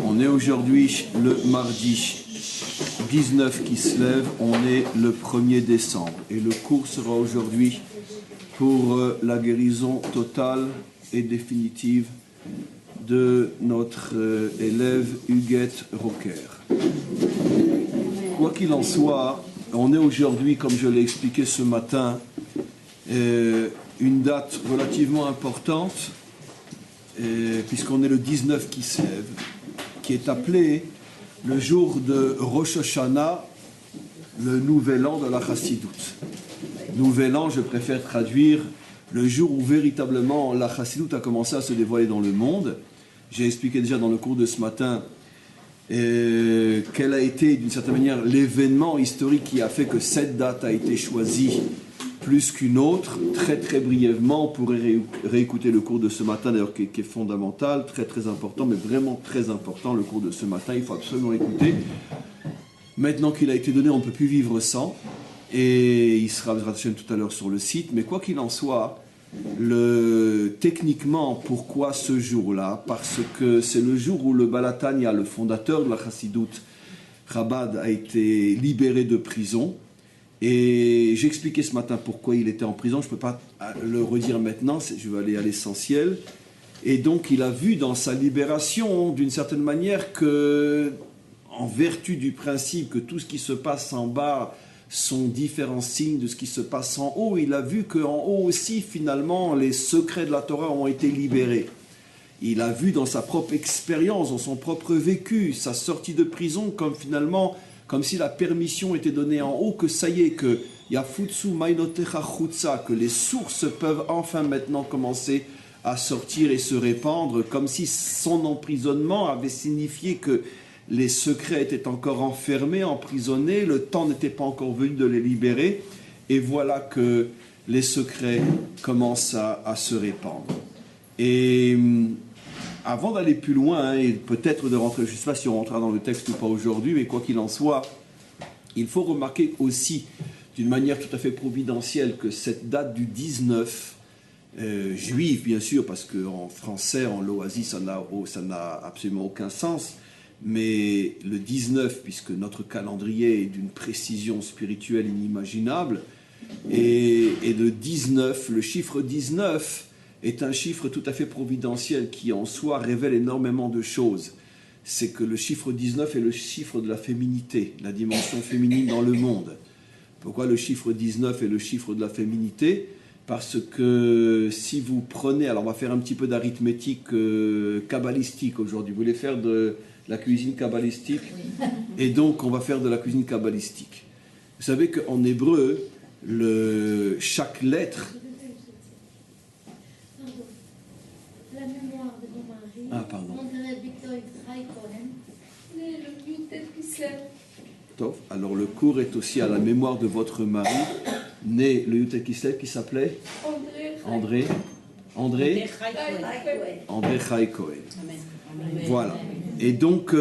On est aujourd'hui le mardi 19 qui se lève, on est le 1er décembre. Et le cours sera aujourd'hui pour la guérison totale et définitive de notre élève Huguette Rocker. Quoi qu'il en soit, on est aujourd'hui, comme je l'ai expliqué ce matin, une date relativement importante, puisqu'on est le 19 qui se lève, qui est appelé le jour de Rosh Hashanah, le nouvel an de la Chassidoute. Nouvel an, je préfère traduire le jour où véritablement la Chassidoute a commencé à se dévoiler dans le monde. J'ai expliqué déjà dans le cours de ce matin quel a été d'une certaine manière l'événement historique qui a fait que cette date a été choisie plus qu'une autre. Très très brièvement, on pourrait réécouter le cours de ce matin d'ailleurs qui est fondamental, très très important, mais vraiment très important le cours de ce matin, il faut absolument écouter. Maintenant qu'il a été donné, on ne peut plus vivre sans, et il sera tout à l'heure sur le site, mais quoi qu'il en soit, techniquement, pourquoi ce jour-là? Parce que c'est le jour où le Baal HaTanya, le fondateur de la Chassidoute, Chabad, a été libéré de prison. Et j'expliquais ce matin pourquoi il était en prison, je ne peux pas le redire maintenant, je vais aller à l'essentiel. Et donc il a vu dans sa libération, d'une certaine manière, que, en vertu du principe que tout ce qui se passe en bas sont différents signes de ce qui se passe en haut, il a vu qu'en haut aussi, finalement, les secrets de la Torah ont été libérés. Il a vu dans sa propre expérience, dans son propre vécu, sa sortie de prison, comme si la permission était donnée en haut, que ça y est, que Yafutsu Mainotecha Chutza, que les sources peuvent enfin maintenant commencer à sortir et se répandre, comme si son emprisonnement avait signifié que les secrets étaient encore enfermés, emprisonnés, le temps n'était pas encore venu de les libérer, et voilà que les secrets commencent à se répandre. Et avant d'aller plus loin, et peut-être de rentrer, je ne sais pas si on rentrera dans le texte ou pas aujourd'hui, mais quoi qu'il en soit, il faut remarquer aussi, d'une manière tout à fait providentielle, que cette date du 19, juive bien sûr, parce qu'en français, en loasie, ça n'a absolument aucun sens, mais le 19, puisque notre calendrier est d'une précision spirituelle inimaginable, et le 19, le chiffre 19, est un chiffre tout à fait providentiel qui en soi révèle énormément de choses. C'est que le chiffre 19 est le chiffre de la féminité, la dimension féminine dans le monde. Pourquoi le chiffre 19 est le chiffre de la féminité? Parce que si vous prenez, alors on va faire un petit peu d'arithmétique kabbalistique aujourd'hui. Vous voulez faire de la cuisine kabbalistique? Oui. Et donc on va faire de la cuisine kabbalistique. Vous savez qu'en hébreu, chaque lettre... Ah, pardon. Alors le cours est aussi à la mémoire de votre mari, né le Yutel Kislev, qui s'appelait André Chai Cohen. Voilà. Et donc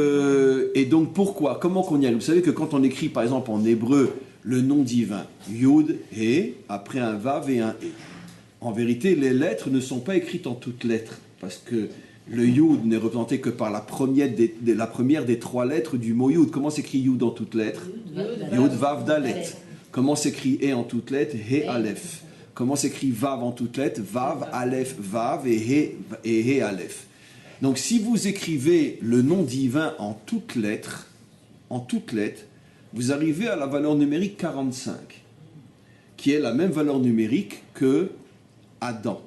pourquoi? Comment qu'on y arrive? Vous savez que quand on écrit par exemple en hébreu le nom divin, Yud, He, après un Vav et un E, en vérité les lettres ne sont pas écrites en toutes lettres, parce que le Yud n'est représenté que par la première des trois lettres du mot Yud. Comment s'écrit Yud en toutes lettres? Yud, Vav, Dalet. Comment s'écrit E en toutes lettres? He, Aleph. Comment s'écrit Vav en toutes lettres? Vav, Aleph, Vav et He, Aleph. Donc si vous écrivez le nom divin en toutes lettres, vous arrivez à la valeur numérique 45, qui est la même valeur numérique que Adam,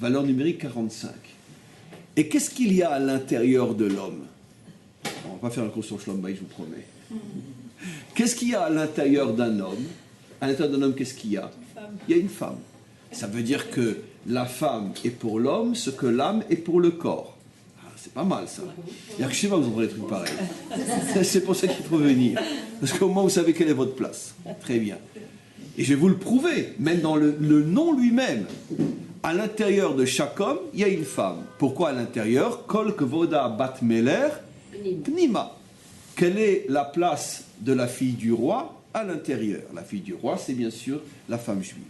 valeur numérique 45. Et qu'est-ce qu'il y a à l'intérieur de l'homme? On ne va pas faire un cours sur Shlom Bayit, je vous promets. Qu'est-ce qu'il y a à l'intérieur d'un homme? À l'intérieur d'un homme, qu'est-ce qu'il y a? Il y a une femme. Ça veut dire que la femme est pour l'homme ce que l'âme est pour le corps. Ah, c'est pas mal ça. Il y a que chez moi vous entendez des trucs pareils. C'est pour ça qu'il faut venir. Parce qu'au moins vous savez quelle est votre place. Très bien. Et je vais vous le prouver, même dans le nom lui-même. À l'intérieur de chaque homme, il y a une femme. Pourquoi à l'intérieur? Kol kvoda bat meler pnima. Quelle est la place de la fille du roi à l'intérieur? La fille du roi, c'est bien sûr la femme juive.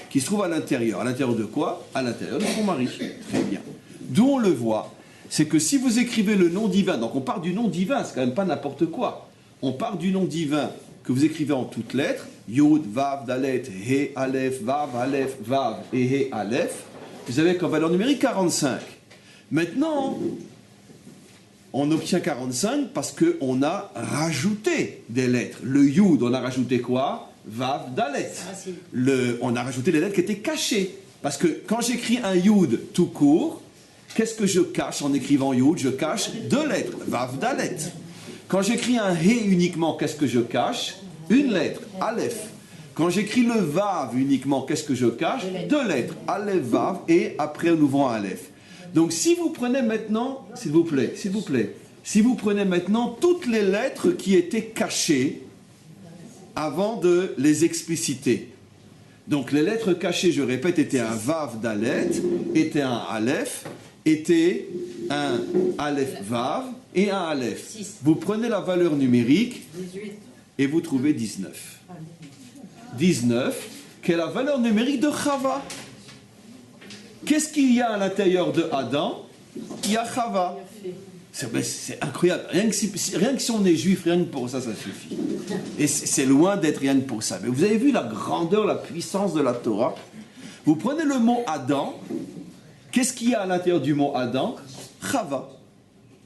Qui se trouve à l'intérieur. À l'intérieur de quoi? À l'intérieur de son mari. Très bien. D'où on le voit, c'est que si vous écrivez le nom divin, donc on part du nom divin, c'est quand même pas n'importe quoi. On part du nom divin que vous écrivez en toutes lettres, Yud, Vav, Dalet, He, Aleph, Vav, Aleph, Vav et He, Aleph. Vous avez comme valeur numérique 45. Maintenant, on obtient 45 parce qu'on a rajouté des lettres. Le Yud, on a rajouté quoi? Vav, Dalet. On a rajouté les lettres qui étaient cachées. Parce que quand j'écris un Yud tout court, qu'est-ce que je cache en écrivant Yud? Je cache deux lettres, Vav, Dalet. Quand j'écris un He uniquement, qu'est-ce que je cache? Une lettre, Aleph. Quand j'écris le Vav uniquement, qu'est-ce que je cache? Deux lettres, Aleph, Vav, et après nous ouvrons Aleph. Donc si vous prenez maintenant, s'il vous plaît, si vous prenez maintenant toutes les lettres qui étaient cachées avant de les expliciter. Donc les lettres cachées, je répète, étaient un Vav Dalet, étaient un Aleph, étaient un Aleph Vav et un Aleph. 6. Vous prenez la valeur numérique 18. et vous trouvez 19. 19, qui est la valeur numérique de Chava. Qu'est-ce qu'il y a à l'intérieur de Adam? Il y a Chava. C'est incroyable. Rien que si on est juif, rien que pour ça, ça suffit. Et c'est loin d'être rien que pour ça. Mais vous avez vu la grandeur, la puissance de la Torah? Vous prenez le mot Adam. Qu'est-ce qu'il y a à l'intérieur du mot Adam? Chava.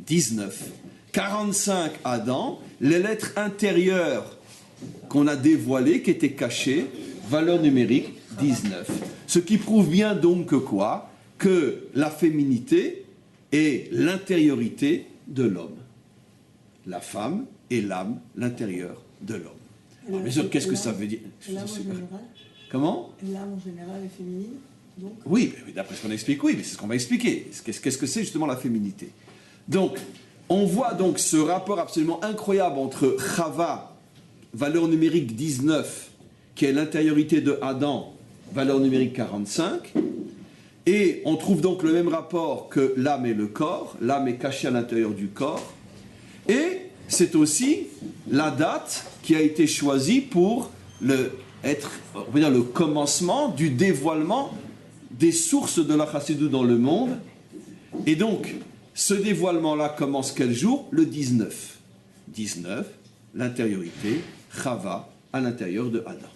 19. 45 Adam. Les lettres intérieures qu'on a dévoilées, qui étaient cachées, valeur numérique 19. Ce qui prouve bien donc que quoi? Que la féminité est l'intériorité de l'homme. La femme est l'âme, l'intérieur de l'homme. Alors, bien sûr, qu'est-ce que ça veut dire? L'âme en général? Comment? L'âme en général est féminine, donc? Oui, d'après ce qu'on explique, oui, mais c'est ce qu'on va expliquer. Qu'est-ce que c'est justement la féminité? Donc, on voit donc ce rapport absolument incroyable entre Chava, valeur numérique 19, qui est l'intériorité de Adam, valeur numérique 45, et on trouve donc le même rapport que l'âme et le corps. L'âme est cachée à l'intérieur du corps. Et c'est aussi la date qui a été choisie pour le commencement du dévoilement des sources de la Chassidut dans le monde. Et donc, ce dévoilement-là commence quel jour? Le 19. 19, l'intériorité, Chava, à l'intérieur de Adam.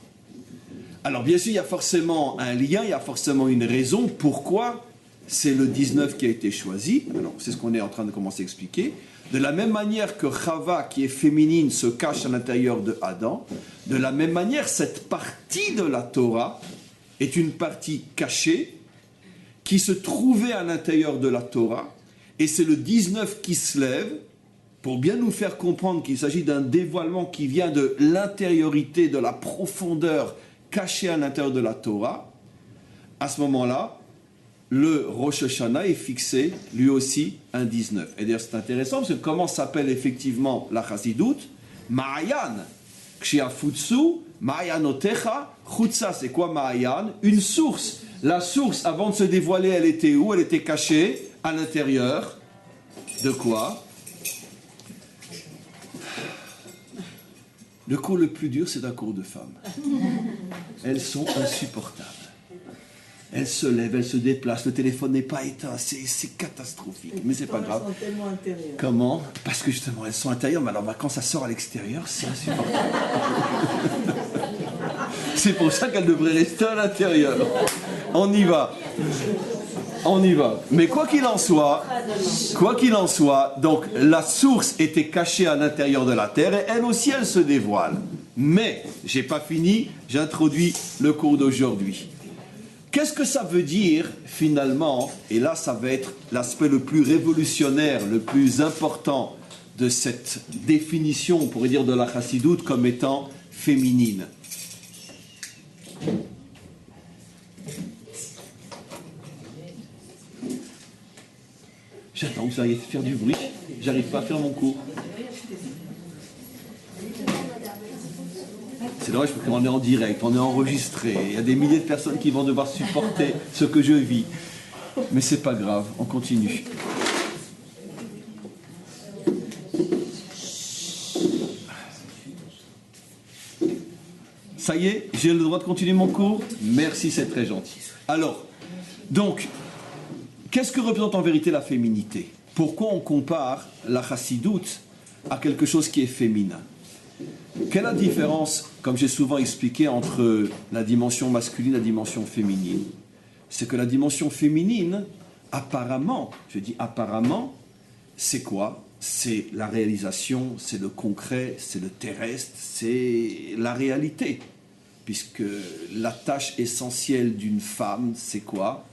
Alors bien sûr, il y a forcément un lien, il y a forcément une raison pourquoi c'est le 19 qui a été choisi. Alors c'est ce qu'on est en train de commencer à expliquer. De la même manière que Chava, qui est féminine, se cache à l'intérieur de Adam, de la même manière, cette partie de la Torah est une partie cachée qui se trouvait à l'intérieur de la Torah, et c'est le 19 qui se lève pour bien nous faire comprendre qu'il s'agit d'un dévoilement qui vient de l'intériorité, de la profondeur caché à l'intérieur de la Torah. À ce moment-là, le Rosh Hashanah est fixé, lui aussi, un 19. Et d'ailleurs, c'est intéressant, parce que comment s'appelle effectivement la Chassidut? Ma'ayan. Kshiafutsu, Ma'ayanotecha, Chutza. C'est quoi Ma'ayan? Une source. La source, avant de se dévoiler, elle était où? Elle était cachée à l'intérieur de quoi? Le cours le plus dur, c'est un cours de femmes. Elles sont insupportables. Elles se lèvent, elles se déplacent, le téléphone n'est pas éteint, c'est catastrophique. Mais c'est pas grave. Elles sont tellement intérieures. Comment? Parce que justement, elles sont intérieures, mais alors quand ça sort à l'extérieur, c'est insupportable. C'est pour ça qu'elles devraient rester à l'intérieur. On y va. On y va. Mais quoi qu'il en soit, donc la source était cachée à l'intérieur de la terre et elle aussi, elle se dévoile. Mais, j'ai pas fini, j'introduis le cours d'aujourd'hui. Qu'est-ce que ça veut dire finalement? Et là, ça va être l'aspect le plus révolutionnaire, le plus important de cette définition, on pourrait dire, de la Chassidut comme étant féminine. J'attends que vous arriviez à faire du bruit. J'arrive pas à faire mon cours. C'est dommage parce qu'on est en direct, on est enregistré. Il y a des milliers de personnes qui vont devoir supporter ce que je vis. Mais c'est pas grave, on continue. Ça y est, j'ai le droit de continuer mon cours? Merci, c'est très gentil. Alors, donc, qu'est-ce que représente en vérité la féminité? pourquoi on compare la chassidoute à quelque chose qui est féminin? Quelle est la différence, comme j'ai souvent expliqué, entre la dimension masculine et la dimension féminine? C'est que la dimension féminine, apparemment, je dis apparemment, c'est quoi? C'est la réalisation, c'est le concret, c'est le terrestre, c'est la réalité. Puisque la tâche essentielle d'une femme, c'est quoi?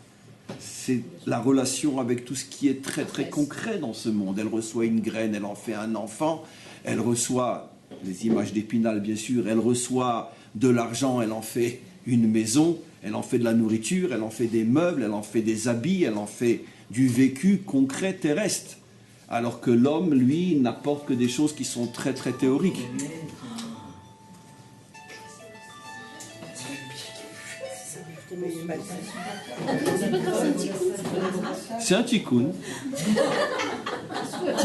C'est la relation avec tout ce qui est très très concret dans ce monde. Elle reçoit une graine, elle en fait un enfant, elle reçoit les images d'Épinal bien sûr, elle reçoit de l'argent, elle en fait une maison, elle en fait de la nourriture, elle en fait des meubles, elle en fait des habits, elle en fait du vécu concret terrestre. Alors que l'homme, lui, n'apporte que des choses qui sont très très théoriques. C'est un tikkun,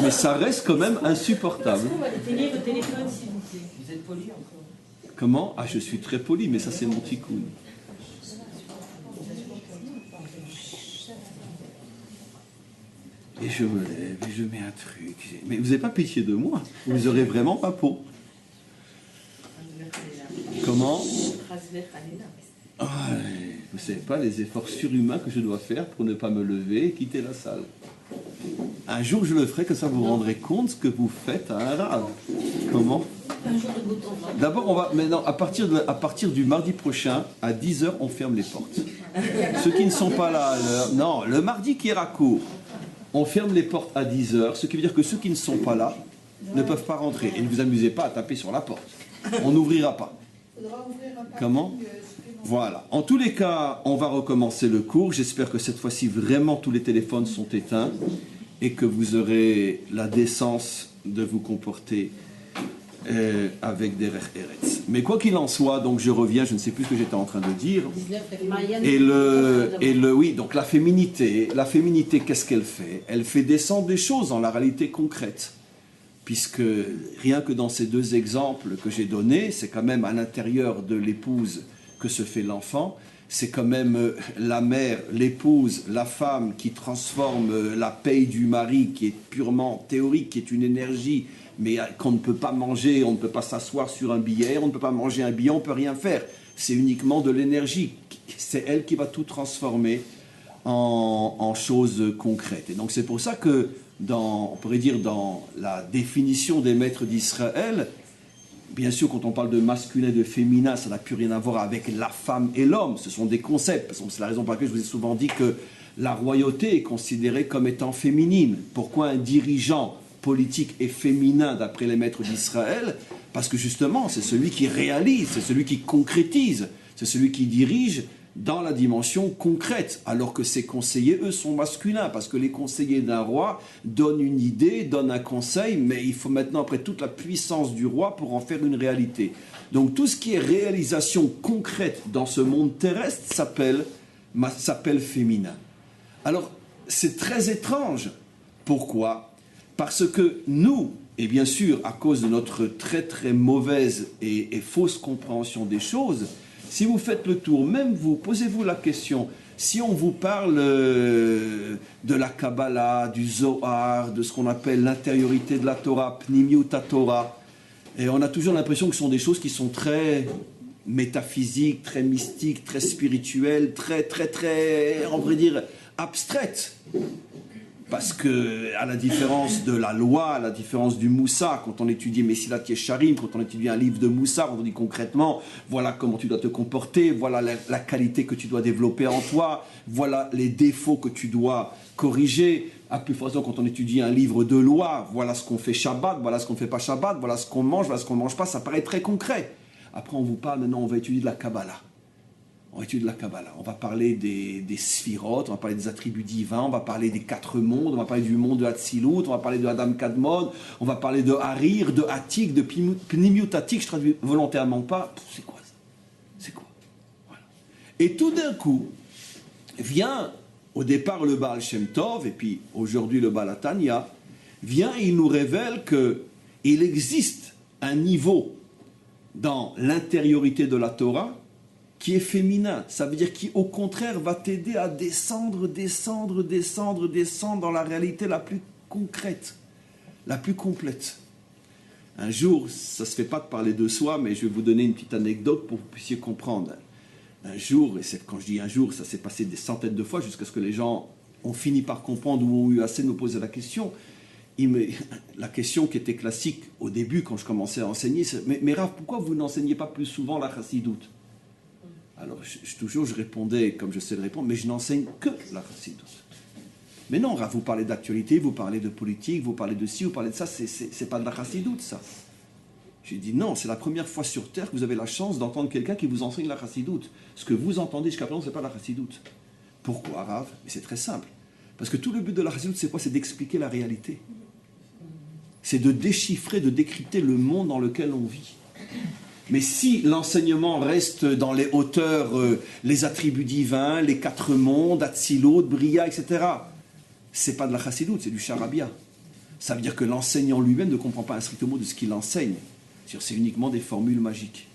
mais ça reste quand même insupportable. Éteignez votre téléphone, s'il vous plaît. Vous êtes poli encore. Comment? Ah, je suis très poli, mais ça c'est mon tikkun. Et je me lève et je mets un truc. Mais vous n'avez pas pitié de moi. Vous aurez vraiment pas peau. Comment? Ah, vous ne savez pas les efforts surhumains que je dois faire pour ne pas me lever et quitter la salle. Un jour je le ferai, que ça vous rendrez compte ce que vous faites à un rave. Comment? D'abord, on va maintenant, à partir du mardi prochain, à 10h, on ferme les portes. Ceux qui ne sont pas là à l'heure, non, le mardi qui ira court, on ferme les portes à 10h, ce qui veut dire que ceux qui ne sont pas là ne peuvent pas rentrer. Et ne vous amusez pas à taper sur la porte. On n'ouvrira pas. Comment? Voilà. En tous les cas, on va recommencer le cours. J'espère que cette fois-ci, vraiment, tous les téléphones sont éteints et que vous aurez la décence de vous comporter avec des rech eretz. Mais quoi qu'il en soit, donc je reviens, je ne sais plus ce que j'étais en train de dire. Oui, donc la féminité, qu'est-ce qu'elle fait? Elle fait descendre des choses dans la réalité concrète. Puisque rien que dans ces deux exemples que j'ai donnés, c'est quand même à l'intérieur de l'épouse que se fait l'enfant, c'est quand même la mère, l'épouse, la femme qui transforme la paye du mari, qui est purement théorique, qui est une énergie, mais qu'on ne peut pas manger, on ne peut pas s'asseoir sur un billet, on ne peut pas manger un billet, on ne peut rien faire. C'est uniquement de l'énergie. C'est elle qui va tout transformer en choses concrètes. Et donc c'est pour ça que on pourrait dire dans la définition des maîtres d'Israël, bien sûr quand on parle de masculin et de féminin, ça n'a plus rien à voir avec la femme et l'homme, ce sont des concepts. C'est la raison pour laquelle je vous ai souvent dit que la royauté est considérée comme étant féminine. Pourquoi un dirigeant politique est féminin d'après les maîtres d'Israël? Parce que justement c'est celui qui réalise, c'est celui qui concrétise, c'est celui qui dirige dans la dimension concrète, alors que ses conseillers, eux, sont masculins, parce que les conseillers d'un roi donnent une idée, donnent un conseil, mais il faut maintenant, après toute la puissance du roi, pour en faire une réalité. Donc tout ce qui est réalisation concrète dans ce monde terrestre s'appelle féminin. Alors, c'est très étrange. Pourquoi? Parce que nous, et bien sûr, à cause de notre très très mauvaise et fausse compréhension des choses, si vous faites le tour, même vous, posez-vous la question, si on vous parle de la Kabbalah, du Zohar, de ce qu'on appelle l'intériorité de la Torah, Pnimiut Torah, et on a toujours l'impression que ce sont des choses qui sont très métaphysiques, très mystiques, très spirituelles, très, on pourrait dire, abstraites. Parce que, à la différence de la loi, à la différence du Moussa, quand on étudie Messilat Yesharim, quand on étudie un livre de Moussa, on dit concrètement, voilà comment tu dois te comporter, voilà la qualité que tu dois développer en toi, voilà les défauts que tu dois corriger. À plus forte raison, quand on étudie un livre de loi, voilà ce qu'on fait Shabbat, voilà ce qu'on ne fait pas Shabbat, voilà ce qu'on mange, voilà ce qu'on ne mange pas, ça paraît très concret. Après, on vous parle, maintenant, on va étudier de la Kabbalah. On étudie la Kabbalah, on va parler des sphirotes, on va parler des attributs divins, on va parler des 4 mondes, on va parler du monde de Hatzilut, on va parler de Adam Kadmon, on va parler de Harir, de Hatik, de Pnimiut Hatik, je traduis volontairement pas. C'est quoi ça? C'est quoi? Voilà. Et tout d'un coup, vient au départ le Baal Shem Tov, et puis aujourd'hui le Baal Hatanya, vient et il nous révèle qu'il existe un niveau dans l'intériorité de la Torah qui est féminin, ça veut dire qui au contraire va t'aider à descendre dans la réalité la plus concrète, la plus complète. Un jour, ça ne se fait pas de parler de soi, mais je vais vous donner une petite anecdote pour que vous puissiez comprendre. Un jour, et quand je dis un jour, ça s'est passé des centaines de fois jusqu'à ce que les gens ont fini par comprendre ou ont eu assez de me poser la question. La question qui était classique au début quand je commençais à enseigner, c'est « Mais Rav, pourquoi vous n'enseignez pas plus souvent la chassidoute ?» Alors, je répondais comme je sais le répondre, mais je n'enseigne que la chassidoute. Mais non, Rav, vous parlez d'actualité, vous parlez de politique, vous parlez de ci, vous parlez de ça, c'est pas de la chassidoute, ça. J'ai dit non, c'est la première fois sur Terre que vous avez la chance d'entendre quelqu'un qui vous enseigne la chassidoute. Ce que vous entendez jusqu'à présent, c'est pas la chassidoute. Pourquoi, Rav? Mais c'est très simple. Parce que tout le but de la chassidoute, c'est quoi? C'est d'expliquer la réalité. C'est de déchiffrer, de décrypter le monde dans lequel on vit. Mais si l'enseignement reste dans les hauteurs, les attributs divins, les quatre mondes, Atzilut, Bria, etc., c'est pas de la chassidoute, c'est du charabia. Ça veut dire que l'enseignant lui-même ne comprend pas un strict mot de ce qu'il enseigne. C'est uniquement des formules magiques.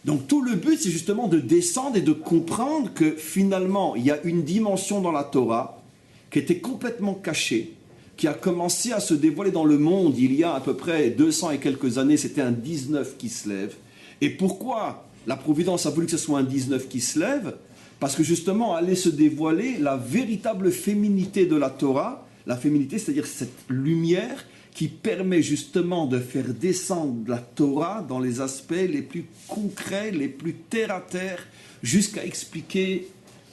Donc tout le but, c'est justement de descendre et de comprendre que finalement, il y a une dimension dans la Torah qui était complètement cachée, qui a commencé à se dévoiler dans le monde il y a à peu près 200 et quelques années. C'était un 19 qui se lève. Et pourquoi la Providence a voulu que ce soit un 19 qui se lève? Parce que justement, allait se dévoiler la véritable féminité de la Torah. La féminité, c'est-à-dire cette lumière qui permet justement de faire descendre la Torah dans les aspects les plus concrets, les plus terre-à-terre, jusqu'à expliquer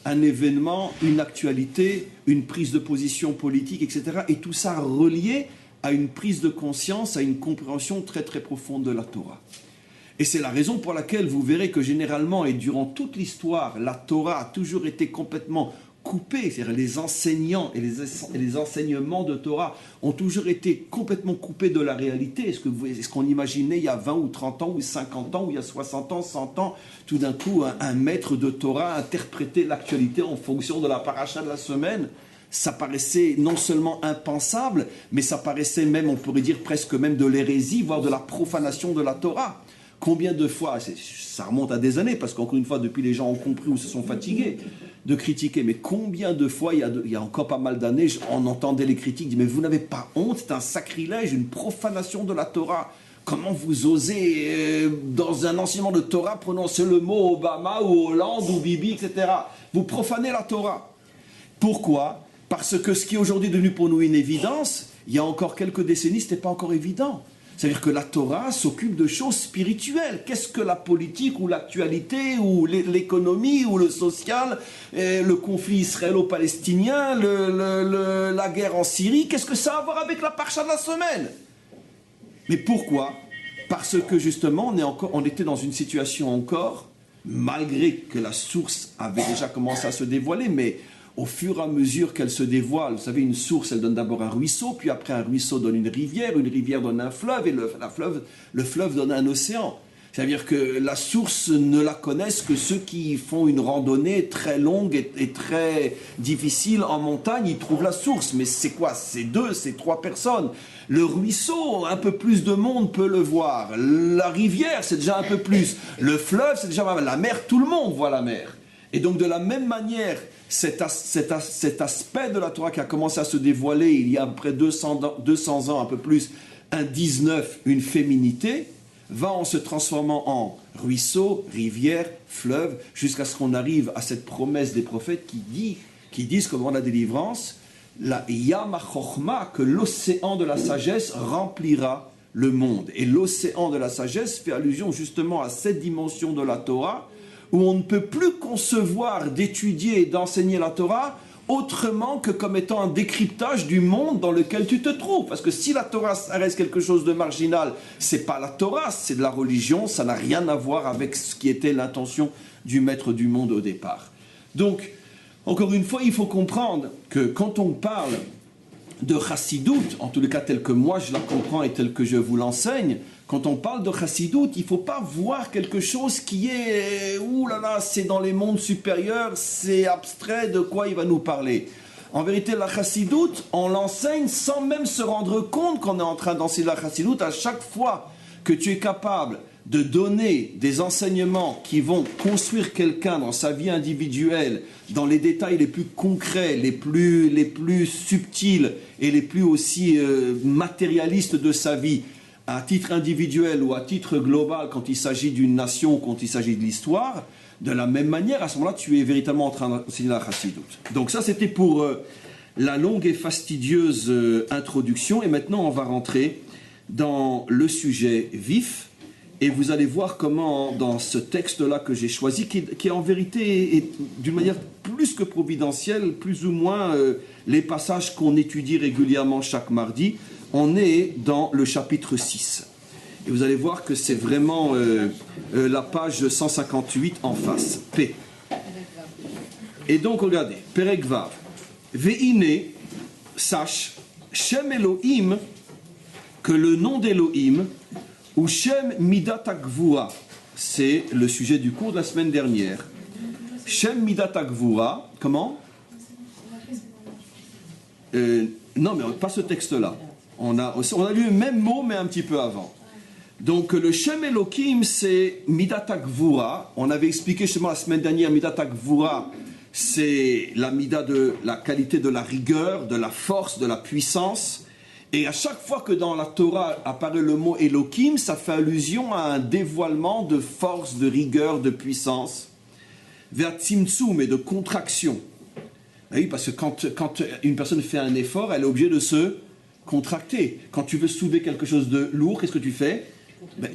un événement, une actualité, une prise de position politique, etc. Et tout ça relié à une prise de conscience, à une compréhension très très profonde de la Torah. Et c'est la raison pour laquelle vous verrez que généralement et durant toute l'histoire, la Torah a toujours été complètement coupée, c'est-à-dire les enseignants et les enseignements de Torah ont toujours été complètement coupés de la réalité. Est-ce qu'on imaginait il y a 20 ou 30 ans ou 50 ans ou il y a 60 ans, 100 ans, tout d'un coup un maître de Torah interprétait l'actualité en fonction de la paracha de la semaine? Ça paraissait non seulement impensable, mais ça paraissait même, on pourrait dire presque même de l'hérésie, voire de la profanation de la Torah. Combien de fois, ça remonte à des années, parce qu'encore une fois, depuis les gens ont compris ou se sont fatigués de critiquer, mais combien de fois, il y a encore pas mal d'années, on entendait les critiques dire « Mais vous n'avez pas honte, c'est un sacrilège, une profanation de la Torah. Comment vous osez, dans un enseignement de Torah, prononcer le mot Obama ou Hollande ou Bibi, etc. Vous profanez la Torah. » Pourquoi? Parce que ce qui est aujourd'hui devenu pour nous une évidence, il y a encore quelques décennies, ce n'était pas encore évident. C'est-à-dire que la Torah s'occupe de choses spirituelles. Qu'est-ce que la politique ou l'actualité ou l'économie ou le social, le conflit israélo-palestinien, la guerre en Syrie, qu'est-ce que ça a à voir avec la paracha de la semaine? Mais pourquoi? Parce que justement, on était dans une situation encore, malgré que la source avait déjà commencé à se dévoiler, mais au fur et à mesure qu'elle se dévoile, vous savez, une source, elle donne d'abord un ruisseau, puis après un ruisseau donne une rivière donne un fleuve, et le fleuve donne un océan. C'est-à-dire que la source ne la connaissent que ceux qui font une randonnée très longue et très difficile en montagne, ils trouvent la source. Mais c'est quoi? C'est 2, c'est 3 personnes. Le ruisseau, un peu plus de monde peut le voir. La rivière, c'est déjà un peu plus. Le fleuve, c'est déjà... La mer, tout le monde voit la mer. Et donc de la même manière, cet aspect de la Torah qui a commencé à se dévoiler il y a à peu près 200 ans, un peu plus, un 19, une féminité, va en se transformant en ruisseau, rivière, fleuve, jusqu'à ce qu'on arrive à cette promesse des prophètes qui disent qu'au moment de la délivrance, la Yam HaChochma, que l'océan de la sagesse remplira le monde. Et l'océan de la sagesse fait allusion justement à cette dimension de la Torah, où on ne peut plus concevoir d'étudier et d'enseigner la Torah autrement que comme étant un décryptage du monde dans lequel tu te trouves. Parce que si la Torah reste quelque chose de marginal, c'est pas la Torah, c'est de la religion, ça n'a rien à voir avec ce qui était l'intention du maître du monde au départ. Donc, encore une fois, il faut comprendre que quand on parle de chassidoute, en tous les cas tel que moi je la comprends et tel que je vous l'enseigne, quand on parle de chassidoute, il ne faut pas voir quelque chose qui est « ouh là là, c'est dans les mondes supérieurs, c'est abstrait, de quoi il va nous parler ?» En vérité, la chassidoute, on l'enseigne sans même se rendre compte qu'on est en train d'enseigner la chassidoute. À chaque fois que tu es capable de donner des enseignements qui vont construire quelqu'un dans sa vie individuelle, dans les détails les plus concrets, les plus subtils et les plus aussi matérialistes de sa vie, à titre individuel ou à titre global, quand il s'agit d'une nation, quand il s'agit de l'histoire, de la même manière, à ce moment-là, tu es véritablement en train d'enseigner la chassidoute. Donc ça, c'était pour la longue et fastidieuse introduction. Et maintenant, on va rentrer dans le sujet vif. Et vous allez voir comment, dans ce texte-là que j'ai choisi, qui en vérité est d'une manière plus que providentielle, plus ou moins les passages qu'on étudie régulièrement chaque mardi, on est dans le chapitre 6. Et vous allez voir que c'est vraiment la page 158 en face, P. Et donc, regardez, Perek Vav. Ve'ine, sache, Shem Elohim, que le nom d'Elohim, ou Shem Midat HaGvura, c'est le sujet du cours de la semaine dernière. Shem Midat HaGvura, comment non, mais pas ce texte-là. On a lu le même mot, mais un petit peu avant. Donc, le Shem Elohim, c'est Midat HaGvura. On avait expliqué justement la semaine dernière, Midat HaGvura, c'est la mida de la qualité de la rigueur, de la force, de la puissance. Et à chaque fois que dans la Torah apparaît le mot Elohim, ça fait allusion à un dévoilement de force, de rigueur, de puissance, vers tzimtzum et de contraction. Oui, parce que quand une personne fait un effort, elle est obligée de se contracter. Quand tu veux soulever quelque chose de lourd, qu'est-ce que tu fais ?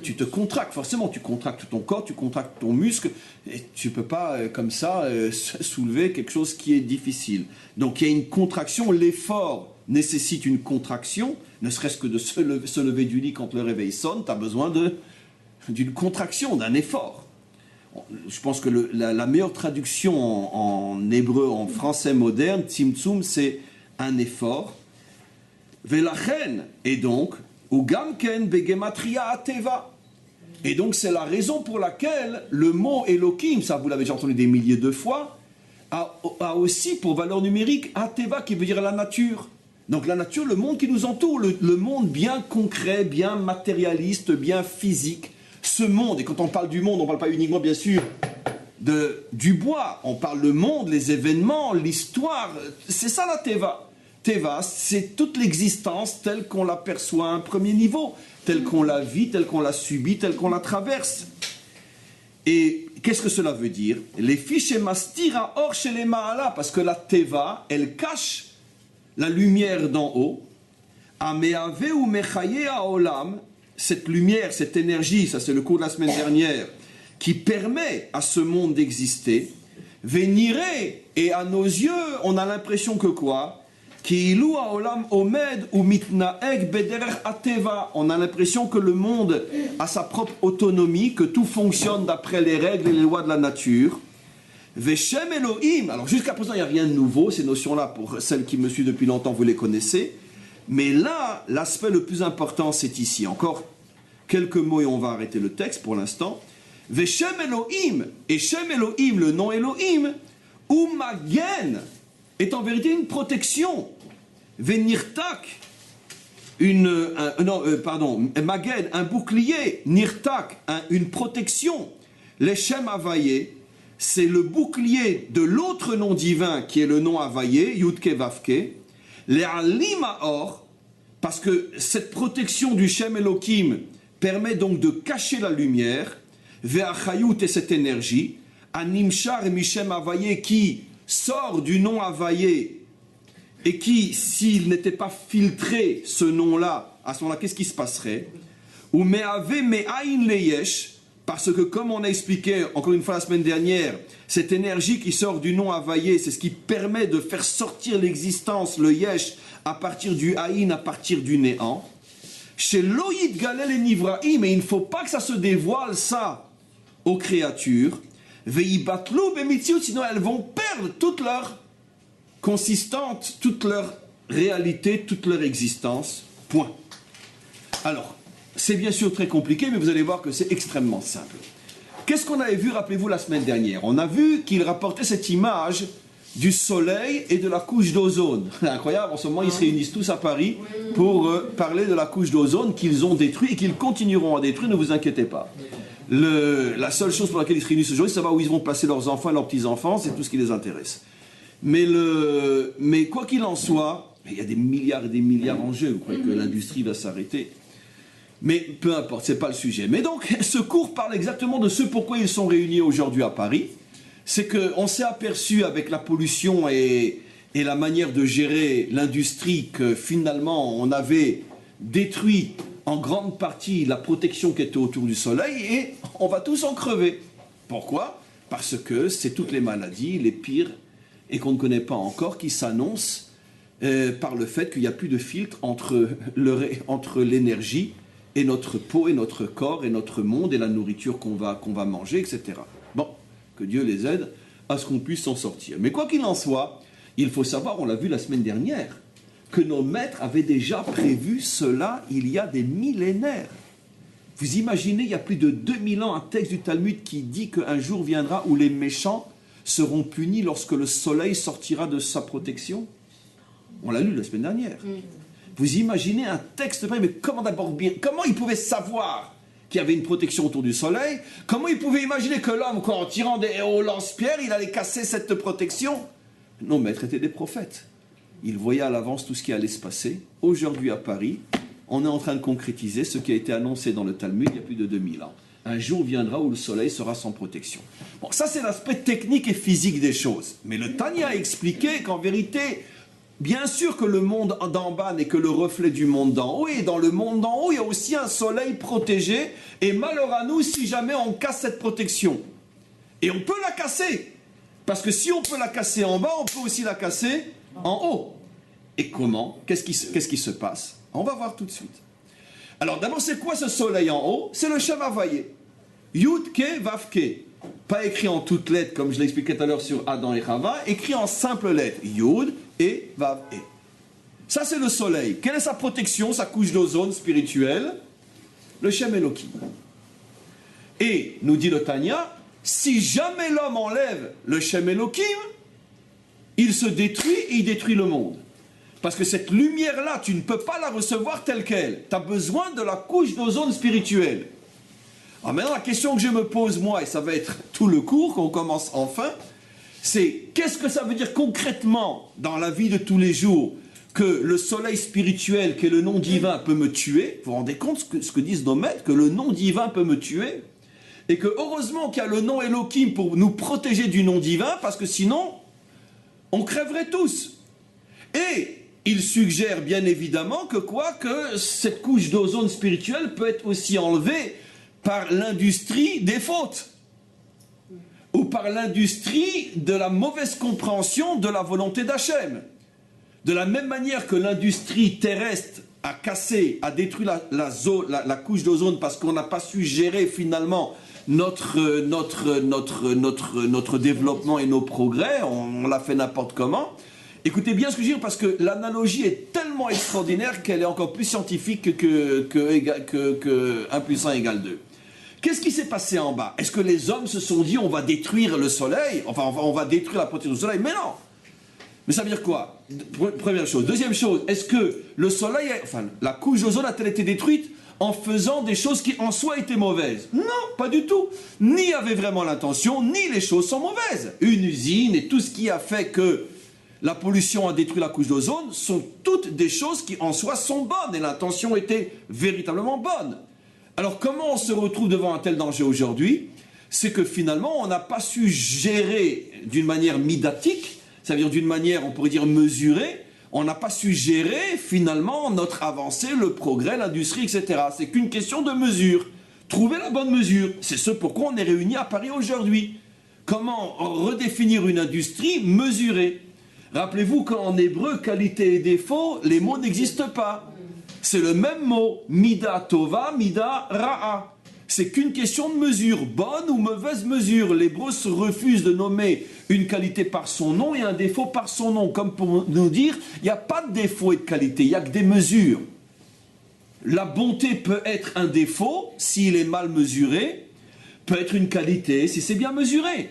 Tu te contractes, forcément, tu contractes ton corps, tu contractes ton muscle, et tu ne peux pas comme ça soulever quelque chose qui est difficile. Donc il y a une contraction, l'effort nécessite une contraction, ne serait-ce que de se lever du lit quand le réveil sonne, tu as besoin d'une contraction, d'un effort. Je pense que la meilleure traduction en hébreu, en français moderne, tzimtzum, c'est un effort. Velachen, et donc, ou gamken begematria ateva. Et donc c'est la raison pour laquelle le mot Elohim, ça vous l'avez déjà entendu des milliers de fois, a aussi pour valeur numérique ateva qui veut dire la nature. Donc la nature, le monde qui nous entoure, le monde bien concret, bien matérialiste, bien physique. Ce monde, et quand on parle du monde, on ne parle pas uniquement bien sûr du bois, on parle le monde, les événements, l'histoire, c'est ça la teva. Teva, c'est toute l'existence telle qu'on la perçoit à un premier niveau, telle qu'on la vit, telle qu'on la subit, telle qu'on la traverse. Et qu'est-ce que cela veut dire ? Les fiches mastira or chez les maala, parce que la teva, elle cache la lumière d'en haut. Ameave ou mechaye haolam, cette lumière, cette énergie, ça c'est le cours de la semaine dernière, qui permet à ce monde d'exister. Venire, et à nos yeux, on a l'impression que quoi ? On a l'impression que le monde a sa propre autonomie, que tout fonctionne d'après les règles et les lois de la nature. Veshem Elohim, alors jusqu'à présent il n'y a rien de nouveau, ces notions-là, pour celles qui me suivent depuis longtemps, vous les connaissez. Mais là, l'aspect le plus important, c'est ici. Encore quelques mots et on va arrêter le texte pour l'instant. Veshem Elohim, et Shem Elohim, le nom Elohim, ou Magen, est en vérité une protection. Venirtak, Magen, un bouclier. Nirtak, une protection. L'Eshem Havaye, c'est le bouclier de l'autre nom divin qui est le nom Havaye, Yudke Vavke. Le'alim Haor, parce que cette protection du Shem Elohim permet donc de cacher la lumière. Ve'achayut, et cette énergie. Animshar et Mishem Havaye, qui sort du nom Havaye et qui, s'il n'était pas filtré, ce nom-là, à ce moment-là, qu'est-ce qui se passerait ? Ou Me'ave Me'ain Leyesh, parce que comme on a expliqué encore une fois la semaine dernière, cette énergie qui sort du nom Havaye, c'est ce qui permet de faire sortir l'existence, le Yesh, à partir du Haïn, à partir du néant. Chez Loïd Galel et Nivraïm, mais il ne faut pas que ça se dévoile, ça, aux créatures. Veibatlou bemitsiut, sinon elles vont perdre toute leur consistante, toute leur réalité, toute leur existence. Point. Alors, c'est bien sûr très compliqué, mais vous allez voir que c'est extrêmement simple. Qu'est-ce qu'on avait vu, rappelez-vous, la semaine dernière ? On a vu qu'il rapportait cette image du soleil et de la couche d'ozone. Incroyable, en ce moment ils se réunissent tous à Paris pour parler de la couche d'ozone qu'ils ont détruite et qu'ils continueront à détruire, ne vous inquiétez pas. La seule chose pour laquelle ils se réunissent aujourd'hui, c'est savoir où ils vont placer leurs enfants et leurs petits-enfants, c'est tout ce qui les intéresse. Mais quoi qu'il en soit, il y a des milliards et des milliards en jeu, vous croyez que l'industrie va s'arrêter? Mais peu importe, c'est pas le sujet. Mais donc, ce cours parle exactement de ce pourquoi ils sont réunis aujourd'hui à Paris. C'est qu'on s'est aperçu avec la pollution et la manière de gérer l'industrie que finalement on avait détruit en grande partie la protection qui était autour du soleil et on va tous en crever. Pourquoi? Parce que c'est toutes les maladies, les pires, et qu'on ne connaît pas encore, qui s'annoncent par le fait qu'il n'y a plus de filtre entre l'énergie et notre peau et notre corps et notre monde et la nourriture qu'on va manger, etc. Bon. Que Dieu les aide à ce qu'on puisse s'en sortir. Mais quoi qu'il en soit, il faut savoir, on l'a vu la semaine dernière, que nos maîtres avaient déjà prévu cela il y a des millénaires. Vous imaginez, il y a plus de 2000 ans, un texte du Talmud qui dit qu'un jour viendra où les méchants seront punis lorsque le soleil sortira de sa protection. On l'a lu la semaine dernière. Vous imaginez un texte pareil, mais comment ils pouvaient savoir qu'il y avait une protection autour du soleil? Comment il pouvait imaginer que l'homme, en tirant au lance-pierre, il allait casser cette protection? Nos maîtres étaient des prophètes. Ils voyaient à l'avance tout ce qui allait se passer. Aujourd'hui à Paris, on est en train de concrétiser ce qui a été annoncé dans le Talmud il y a plus de 2000 ans. Un jour viendra où le soleil sera sans protection. Bon, ça c'est l'aspect technique et physique des choses. Mais le Tanya a expliqué qu'en vérité, bien sûr que le monde d'en bas n'est que le reflet du monde d'en haut, et dans le monde d'en haut, il y a aussi un soleil protégé, et malheur à nous si jamais on casse cette protection. Et on peut la casser, parce que si on peut la casser en bas, on peut aussi la casser en haut. Et comment? Qu'est-ce qui se passe? On va voir tout de suite. Alors d'abord, c'est quoi ce soleil en haut? C'est le Shem Havayé. Yud Ke Vav Ke. Pas écrit en toutes lettres, comme je l'expliquais tout à l'heure sur Adam et Chava, écrit en simples lettres. Yud et Vav E. Ça, c'est le soleil. Quelle est sa protection, sa couche d'ozone spirituelle? Le Shem Elohim. Et, nous dit le Tanya, si jamais l'homme enlève le Shem Elohim, il se détruit et il détruit le monde. Parce que cette lumière-là, tu ne peux pas la recevoir telle qu'elle. Tu as besoin de la couche d'ozone spirituelle. Alors maintenant, la question que je me pose, moi, et ça va être tout le cours, qu'on commence enfin, c'est qu'est-ce que ça veut dire concrètement dans la vie de tous les jours que le soleil spirituel, qui est le nom divin, peut me tuer? Vous vous rendez compte ce que disent nos maîtres, que le nom divin peut me tuer? Et que heureusement qu'il y a le nom Elohim pour nous protéger du nom divin, parce que sinon, on crèverait tous. Et il suggère bien évidemment que cette couche d'ozone spirituelle peut être aussi enlevée par l'industrie des fautes, ou par l'industrie de la mauvaise compréhension de la volonté d'Hachem. De la même manière que l'industrie terrestre a cassé, a détruit la couche d'ozone parce qu'on n'a pas su gérer finalement notre développement et nos progrès, on l'a fait n'importe comment. Écoutez bien ce que je veux dire, parce que l'analogie est tellement extraordinaire qu'elle est encore plus scientifique que 1 plus 1 égale 2. Qu'est-ce qui s'est passé en bas? Est-ce que les hommes se sont dit on va détruire le soleil? Enfin, on va détruire la protection du soleil? Mais non! Mais ça veut dire quoi? Première chose. Deuxième chose, est-ce que le soleil, la couche d'ozone a-t-elle été détruite en faisant des choses qui en soi étaient mauvaises? Non, pas du tout. Ni avait vraiment l'intention, ni les choses sont mauvaises. Une usine et tout ce qui a fait que la pollution a détruit la couche d'ozone sont toutes des choses qui en soi sont bonnes et l'intention était véritablement bonne. Alors comment on se retrouve devant un tel danger aujourd'hui? C'est que finalement on n'a pas su gérer d'une manière midatique, ça veut dire d'une manière on pourrait dire mesurée, on n'a pas su gérer finalement notre avancée, le progrès, l'industrie, etc. C'est qu'une question de mesure. Trouver la bonne mesure, c'est ce pourquoi on est réunis à Paris aujourd'hui. Comment redéfinir une industrie mesurée? Rappelez-vous qu'en hébreu, qualité et défaut, les mots n'existent pas. C'est le même mot, mida tova, mida ra'a. C'est qu'une question de mesure, bonne ou mauvaise mesure. L'hébreu se refuse de nommer une qualité par son nom et un défaut par son nom. Comme pour nous dire, il n'y a pas de défaut et de qualité, il n'y a que des mesures. La bonté peut être un défaut s'il est mal mesuré, peut être une qualité si c'est bien mesuré.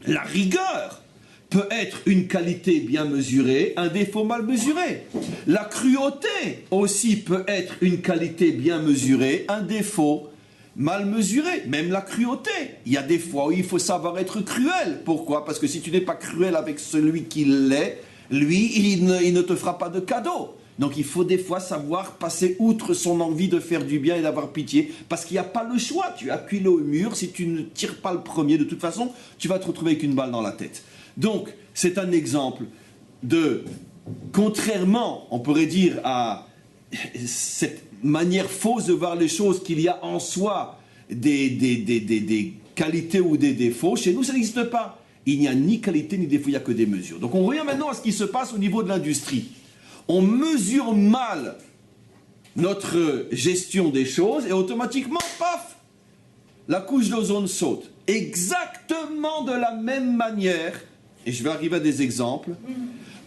La rigueur peut être une qualité bien mesurée, un défaut mal mesuré. La cruauté aussi peut être une qualité bien mesurée, un défaut mal mesuré. Même la cruauté. Il y a des fois où il faut savoir être cruel. Pourquoi? Parce que si tu n'es pas cruel avec celui qui l'est, lui, il ne te fera pas de cadeau. Donc il faut des fois savoir passer outre son envie de faire du bien et d'avoir pitié, parce qu'il n'y a pas le choix. Tu appuies le mur, si tu ne tires pas le premier, de toute façon, tu vas te retrouver avec une balle dans la tête. Donc c'est un exemple de, contrairement, on pourrait dire, à cette manière fausse de voir les choses, qu'il y a en soi des qualités ou des défauts, chez nous ça n'existe pas. Il n'y a ni qualité ni défaut, il n'y a que des mesures. Donc on revient maintenant à ce qui se passe au niveau de l'industrie. On mesure mal notre gestion des choses et automatiquement, paf, la couche d'ozone saute. Exactement de la même manière, et je vais arriver à des exemples,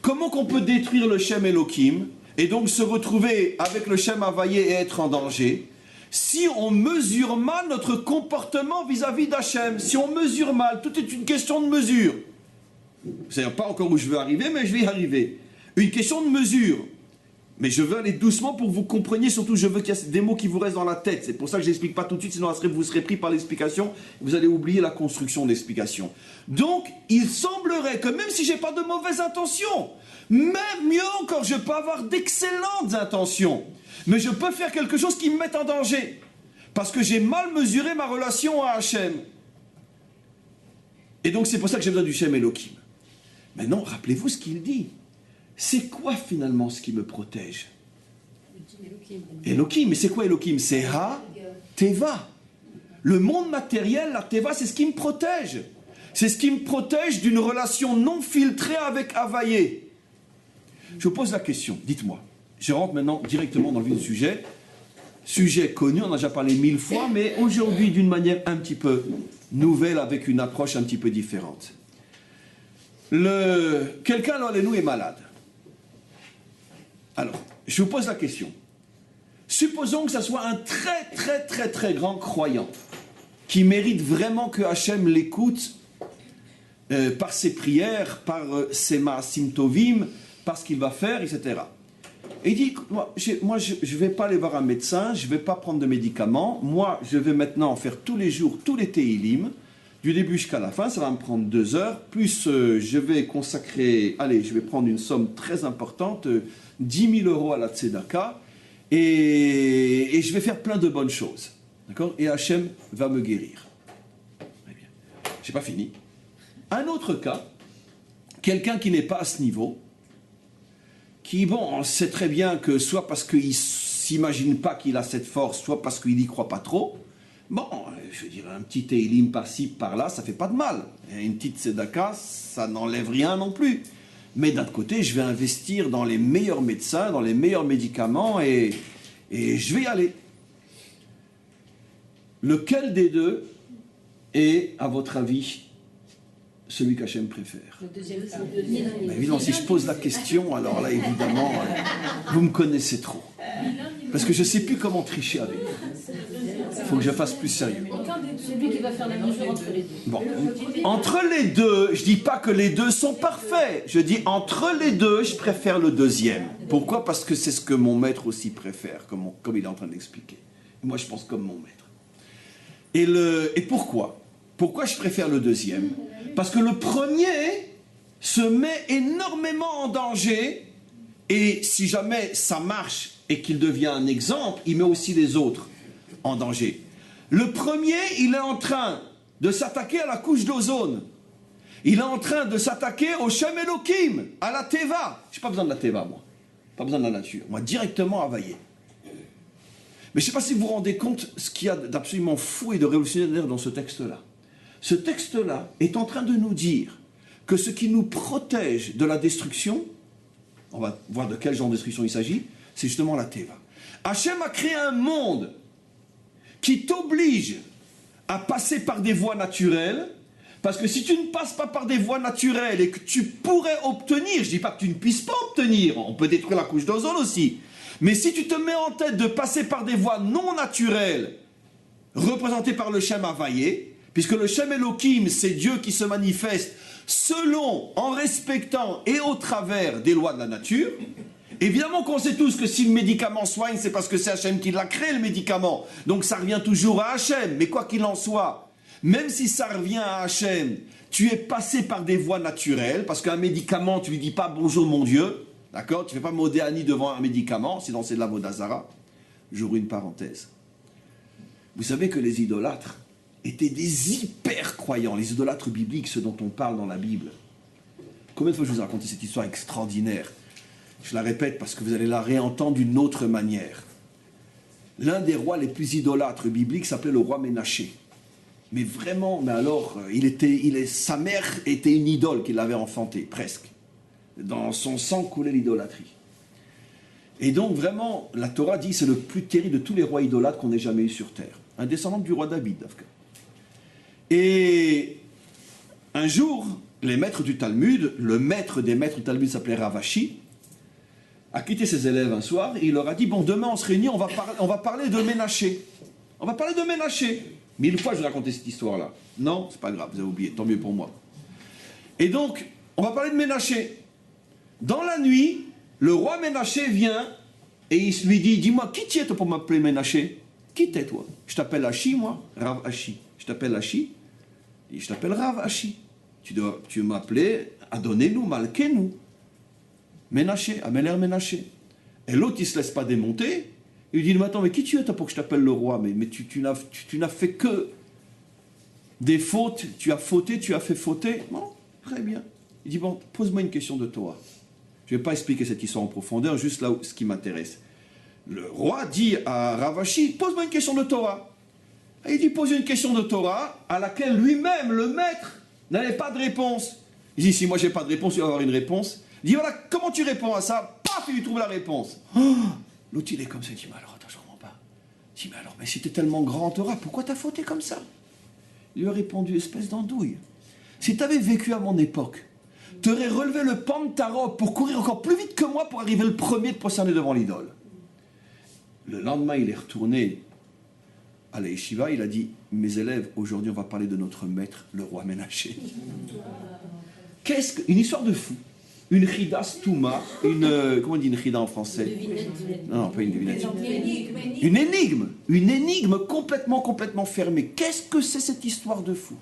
comment qu'on peut détruire le Shem Elohim et donc se retrouver avec le Shem Havayé et être en danger si on mesure mal notre comportement vis-à-vis d'Hachem. Si on mesure mal, tout est une question de mesure. Vous ne savez pas encore où je veux arriver, mais je vais y arriver. Une question de mesure. Mais je veux aller doucement pour que vous compreniez, surtout je veux qu'il y ait des mots qui vous restent dans la tête. C'est pour ça que je n'explique pas tout de suite, sinon vous serez pris par l'explication, vous allez oublier la construction de l'explication. Donc, il semblerait que même si je n'ai pas de mauvaises intentions, même mieux encore, je peux avoir d'excellentes intentions, mais je peux faire quelque chose qui me mette en danger, parce que j'ai mal mesuré ma relation à Hachem. Et donc c'est pour ça que j'ai besoin du Shem Elohim. Maintenant, rappelez-vous ce qu'il dit. C'est quoi finalement ce qui me protège? Elohim, mais c'est quoi Elohim? C'est Ha-Teva. Le monde matériel, la Teva, c'est ce qui me protège. C'est ce qui me protège d'une relation non filtrée avec Havayé. Je vous pose la question, dites-moi. Je rentre maintenant directement dans le vif du sujet. Sujet connu, on en a déjà parlé 1000 fois, mais aujourd'hui d'une manière un petit peu nouvelle, avec une approche un petit peu différente. Quelqu'un, là, nous, est malade. Alors, je vous pose la question. Supposons que ça soit un très grand croyant qui mérite vraiment que Hachem l'écoute par ses prières, par ses ma'asim tovim, par ce qu'il va faire, etc. Et il dit, moi je ne vais pas aller voir un médecin, je ne vais pas prendre de médicaments, moi je vais maintenant faire tous les jours, tous les Tehillim, du début jusqu'à la fin, ça va me prendre 2 heures, plus je vais consacrer, allez, je vais prendre une somme très importante, 10 000 € à la Tzedaka, et je vais faire plein de bonnes choses. D'accord? Et Hachem va me guérir. Très bien. Je n'ai pas fini. Un autre cas, quelqu'un qui n'est pas à ce niveau, qui, bon, on sait très bien que soit parce qu'il ne s'imagine pas qu'il a cette force, soit parce qu'il n'y croit pas trop, bon, je veux dire, un petit Tehillim par-ci, par-là, ça ne fait pas de mal. Et une petite Tzedaka, ça n'enlève rien non plus. Mais d'un côté, je vais investir dans les meilleurs médecins, dans les meilleurs médicaments, et je vais y aller. Lequel des deux est, à votre avis, celui qu'Hachem préfère? Le deuxième cas. Mais évidemment, si je pose la question, alors là, évidemment, vous me connaissez trop. Parce que je ne sais plus comment tricher avec vous. Il faut que je fasse plus sérieux. Celui qui va faire la mesure entre les deux. Bon. Entre les deux, je ne dis pas que les deux sont parfaits. Je dis entre les deux, je préfère le deuxième. Pourquoi? Parce que c'est ce que mon maître aussi préfère, comme il est en train d'expliquer. Moi, je pense comme mon maître. Et pourquoi? Pourquoi je préfère le deuxième? Parce que le premier se met énormément en danger, et si jamais ça marche et qu'il devient un exemple, il met aussi les autres en danger. Le premier, il est en train de s'attaquer à la couche d'ozone. Il est en train de s'attaquer au Shem Elohim, à la Teva. Je n'ai pas besoin de la Teva, moi. Pas besoin de la nature. Moi, directement Havayé. Mais je ne sais pas si vous vous rendez compte ce qu'il y a d'absolument fou et de révolutionnaire dans ce texte-là. Ce texte-là est en train de nous dire que ce qui nous protège de la destruction, on va voir de quel genre de destruction il s'agit, c'est justement la Teva. Hachem a créé un monde qui t'oblige à passer par des voies naturelles, parce que si tu ne passes pas par des voies naturelles et que tu pourrais obtenir, je ne dis pas que tu ne puisses pas obtenir, on peut détruire la couche d'ozone aussi, mais si tu te mets en tête de passer par des voies non naturelles, représentées par le Shem Havayé, Puisque le Shem Elohim, c'est Dieu qui se manifeste selon, en respectant et au travers des lois de la nature. Évidemment qu'on sait tous que si le médicament soigne, c'est parce que c'est Hachem qui l'a créé, le médicament. Donc ça revient toujours à Hachem. Mais quoi qu'il en soit, même si ça revient à Hachem, tu es passé par des voies naturelles, parce qu'un médicament, tu lui dis pas « bonjour mon Dieu », d'accord? Tu ne fais pas modéani devant un médicament, sinon c'est de la modazara. J'ouvre une parenthèse. Vous savez que les idolâtres étaient des hyper-croyants, les idolâtres bibliques, ceux dont on parle dans la Bible. Combien de fois je vous ai raconté cette histoire extraordinaire? Je la répète parce que vous allez la réentendre d'une autre manière. L'un des rois les plus idolâtres bibliques s'appelait le roi Ménaché. Mais vraiment, mais alors, sa mère était une idole qu'il avait enfantée, presque. Dans son sang coulait l'idolâtrie. Et donc vraiment, la Torah dit c'est le plus terrible de tous les rois idolâtres qu'on ait jamais eu sur terre. Un descendant du roi David, Dafka. Et un jour, les maîtres du Talmud, le maître des maîtres du Talmud s'appelait Rav Ashi, a quitté ses élèves un soir et il leur a dit, bon, demain on se réunit, on va parler de Ménaché. On va parler de Ménaché. 1000 fois je vais raconter cette histoire-là. Non, c'est pas grave, vous avez oublié, tant mieux pour moi. Et donc, on va parler de Ménaché. Dans la nuit, le roi Ménaché vient et il lui dit, dis-moi, qui tu es toi pour m'appeler Ménaché? Qui t'es toi? Je t'appelle Ashi, moi, Rav Ashi. Je t'appelle Ashi et je t'appelle Rav Ashi. Tu dois m'appeler Adonenu, Malkenu. Ménaché, Améler Ménaché. Et l'autre, il ne se laisse pas démonter. Il lui dit, mais attends, mais qui tu es toi pour que je t'appelle le roi? Mais tu n'as fait que des fautes. Tu as fauté, tu as fait fauter. Bon, très bien. Il dit, bon, pose-moi une question de Torah. Je ne vais pas expliquer cette histoire en profondeur, juste là où ce qui m'intéresse. Le roi dit à Rav Ashi, pose-moi une question de Torah. Et il dit, pose une question de Torah à laquelle lui-même, le maître, n'avait pas de réponse. Il dit, si moi je n'ai pas de réponse, il va avoir une réponse. Il dit, voilà, comment tu réponds à ça? Paf, il lui trouve la réponse. Oh, l'autre, il est comme ça, il dit, mais alors, attends, je ne comprends pas. Il dit, mais alors, mais si tu es tellement grand en Torah, pourquoi tu as fauté comme ça? Il lui a répondu, espèce d'andouille. Si tu avais vécu à mon époque, tu aurais relevé le pan de ta robe pour courir encore plus vite que moi pour arriver le premier de prosterner devant l'idole. Le lendemain, il est retourné à la yeshiva, il a dit, mes élèves, aujourd'hui, on va parler de notre maître, le roi Ménaché. Une histoire de fou. Une chida stouma, comment on dit une chida en français? Non, pas une devinette. Une énigme complètement fermée. Qu'est-ce que c'est cette histoire de fou?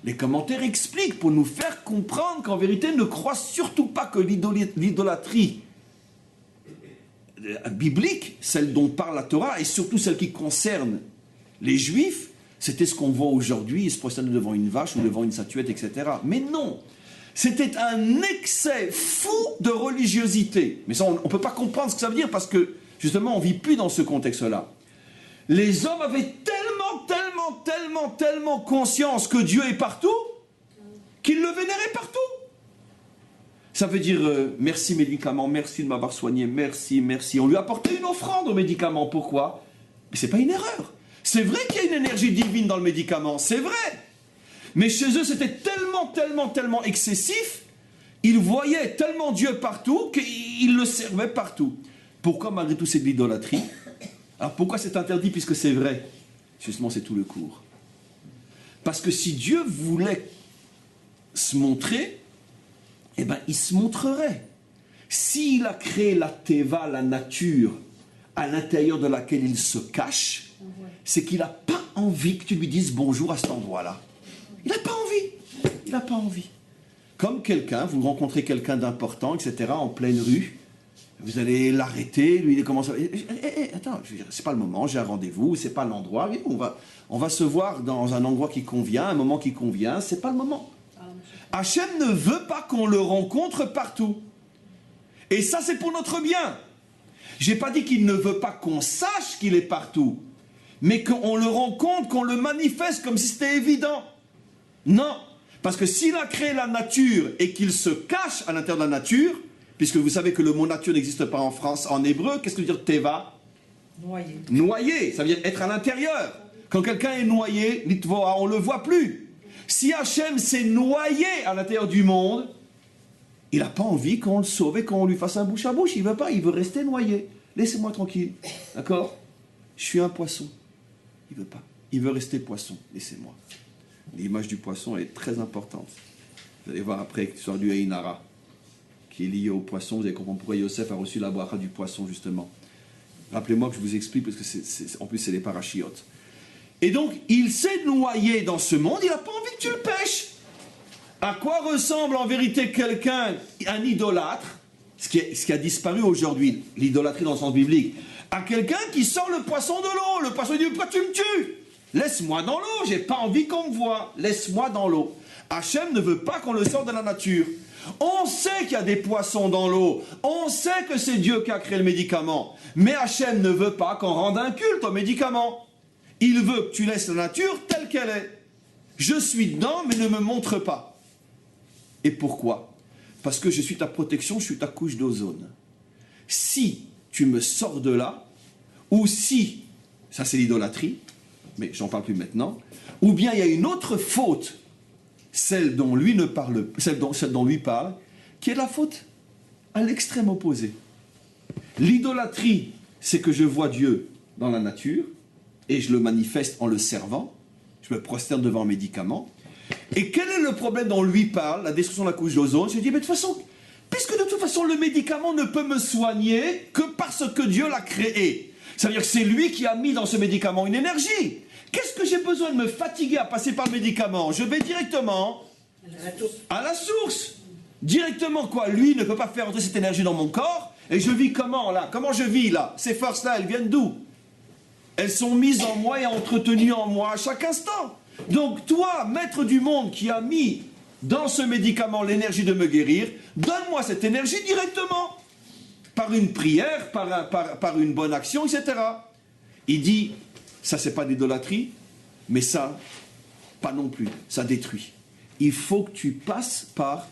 Les commentaires expliquent pour nous faire comprendre qu'en vérité, ne croient surtout pas que l'idolâtrie biblique, celle dont parle la Torah, et surtout celle qui concerne les Juifs, c'était ce qu'on voit aujourd'hui, ils se prosternent devant une vache ou devant une statuette, etc. Mais non, c'était un excès fou de religiosité. Mais ça, on ne peut pas comprendre ce que ça veut dire parce que, justement, on ne vit plus dans ce contexte-là. Les hommes avaient tellement conscience que Dieu est partout, qu'ils le vénéraient partout. Ça veut dire, merci médicament, merci de m'avoir soigné, merci. On lui a apporté une offrande au médicament. Pourquoi? Mais ce n'est pas une erreur. C'est vrai qu'il y a une énergie divine dans le médicament, c'est vrai. Mais chez eux, c'était tellement excessif, ils voyaient tellement Dieu partout qu'ils le servaient partout. Pourquoi malgré tout c'est de l'idolâtrie? Alors pourquoi c'est interdit puisque c'est vrai? Justement, c'est tout le cours. Parce que si Dieu voulait se montrer, eh bien, il se montrerait. S'il a créé la teva, la nature, à l'intérieur de laquelle il se cache, c'est qu'il n'a pas envie que tu lui dises bonjour à cet endroit-là. Il n'a pas envie. Il n'a pas envie. Comme quelqu'un, vous rencontrez quelqu'un d'important, etc., en pleine rue, vous allez l'arrêter, lui il commence à... attends, je veux dire, c'est pas le moment, j'ai un rendez-vous, c'est pas l'endroit, on va se voir dans un endroit qui convient, un moment qui convient, c'est pas le moment. Hachem ne veut pas qu'on le rencontre partout. Et ça, c'est pour notre bien. J'ai pas dit qu'il ne veut pas qu'on sache qu'il est partout, mais qu'on le rencontre, qu'on le manifeste comme si c'était évident. Non, parce que s'il a créé la nature et qu'il se cache à l'intérieur de la nature, puisque vous savez que le mot nature n'existe pas en France, en hébreu, qu'est-ce que veut dire teva? Noyé. Noyé, ça veut dire être à l'intérieur. Quand quelqu'un est noyé, litvoa, on ne le voit plus. Si Hachem s'est noyé à l'intérieur du monde, il n'a pas envie qu'on le sauve et qu'on lui fasse un bouche à bouche. Il ne veut pas, il veut rester noyé. Laissez-moi tranquille, d'accord? Je suis un poisson. Il ne veut pas. Il veut rester poisson. Laissez-moi. L'image du poisson est très importante. Vous allez voir après l'histoire du Einara, qui est liée au poisson. Vous allez comprendre pourquoi Yosef a reçu la bracha du poisson, justement. Rappelez-moi que je vous explique, parce que en plus c'est les parachiotes. Et donc, il s'est noyé dans ce monde, il n'a pas envie que tu le pêches. À quoi ressemble en vérité quelqu'un, un idolâtre, ce qui a disparu aujourd'hui, l'idolâtrie dans le sens biblique, à quelqu'un qui sort le poisson de l'eau. Le poisson dit, pourquoi tu me tues? Laisse-moi dans l'eau, j'ai pas envie qu'on me voie, laisse-moi dans l'eau. Hachem ne veut pas qu'on le sorte de la nature. On sait qu'il y a des poissons dans l'eau, on sait que c'est Dieu qui a créé le médicament, mais Hachem ne veut pas qu'on rende un culte au médicament. Il veut que tu laisses la nature telle qu'elle est. Je suis dedans, mais ne me montre pas. Et pourquoi? Parce que je suis ta protection, je suis ta couche d'ozone. Si tu me sors de là, ou si, ça c'est l'idolâtrie, mais j'en parle plus maintenant, ou bien il y a une autre faute, celle dont lui parle, qui est la faute à l'extrême opposé. L'idolâtrie, c'est que je vois Dieu dans la nature, et je le manifeste en le servant, je me prosterne devant un médicament. Et quel est le problème dont lui parle, la destruction de la couche d'ozone? Je dis, mais de toute façon, puisque de toute façon le médicament ne peut me soigner que parce que Dieu l'a créé. Ça veut dire que c'est lui qui a mis dans ce médicament une énergie. Qu'est-ce que j'ai besoin de me fatiguer à passer par le médicament? Je vais directement à la source. Directement quoi? Lui ne peut pas faire entrer cette énergie dans mon corps. Et je vis comment là? Comment je vis là? Ces forces-là, elles viennent d'où? Elles sont mises en moi et entretenues en moi à chaque instant. Donc toi, maître du monde qui a mis dans ce médicament l'énergie de me guérir, donne-moi cette énergie directement. Par une prière, par une bonne action, etc. Il dit, ça c'est pas d'idolâtrie, mais ça, pas non plus, ça détruit. Il faut que tu passes par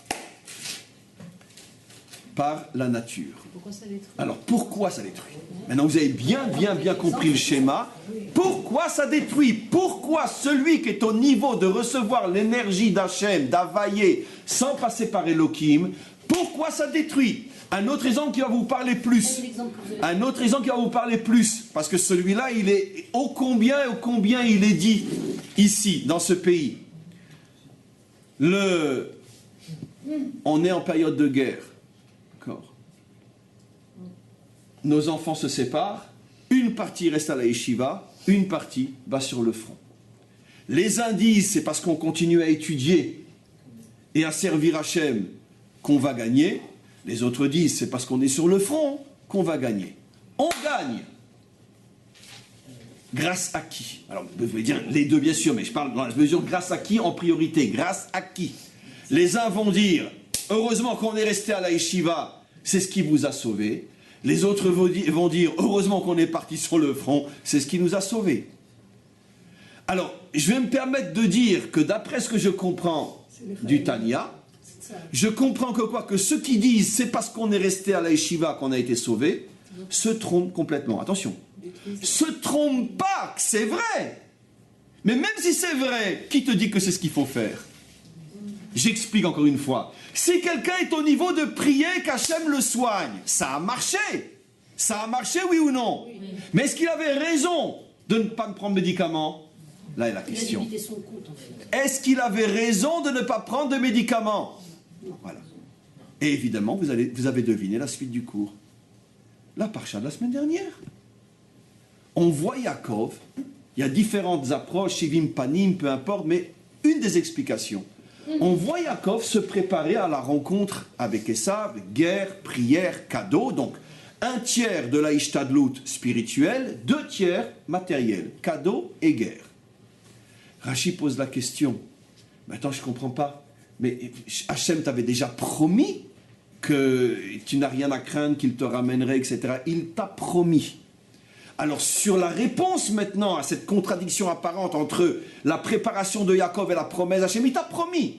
la nature. Pourquoi ça détruit? Alors pourquoi ça détruit? Maintenant vous avez bien compris le schéma. Pourquoi ça détruit? Pourquoi celui qui est au niveau de recevoir l'énergie d'Hachem, d'Availlé, sans passer par Elohim, pourquoi ça détruit? Un autre exemple qui va vous parler plus. Un autre exemple qui va vous parler plus. Parce que celui-là, il est ô combien il est dit ici, dans ce pays. On est en période de guerre. D'accord. Nos enfants se séparent. Une partie reste à la yeshiva, une partie va sur le front. Les uns disent c'est parce qu'on continue à étudier et à servir Hachem qu'on va gagner. Les autres disent c'est parce qu'on est sur le front qu'on va gagner. On gagne. Grâce à qui? Alors, vous pouvez dire les deux bien sûr, mais je parle dans la mesure grâce à qui en priorité? Grâce à qui? Les uns vont dire heureusement qu'on est resté à la yeshiva, c'est ce qui vous a sauvé. Les autres vont dire heureusement qu'on est parti sur le front, c'est ce qui nous a sauvés. Alors, je vais me permettre de dire que d'après ce que je comprends du Tanya, je comprends que quoi? Que ceux qui disent c'est parce qu'on est resté à la yeshiva qu'on a été sauvé, se trompent complètement. Attention, se trompent pas, que c'est vrai. Mais même si c'est vrai, qui te dit que c'est ce qu'il faut faire? J'explique encore une fois. Si quelqu'un est au niveau de prier qu'Hachem le soigne, ça a marché. Ça a marché, oui ou non? Oui. Mais est-ce qu'il avait raison de ne pas prendre de médicaments? Là est la question. Il a son compte, en fait. Est-ce qu'il avait raison de ne pas prendre de médicaments? Voilà. Et évidemment, vous avez deviné la suite du cours. La parcha de la semaine dernière. On voit Yaakov, il y a différentes approches, Shivim Panim, peu importe, mais une des explications. On voit Yaakov se préparer à la rencontre avec Esav, guerre, prière, cadeau, donc un tiers de la Ishtadlout spirituelle, 2 tiers matériel, cadeau et guerre. Rashi pose la question, mais attends, je ne comprends pas, mais Hachem t'avait déjà promis que tu n'as rien à craindre, qu'il te ramènerait, etc. Il t'a promis. Alors sur la réponse maintenant à cette contradiction apparente entre la préparation de Yaakov et la promesse d'Hachem, il t'a promis.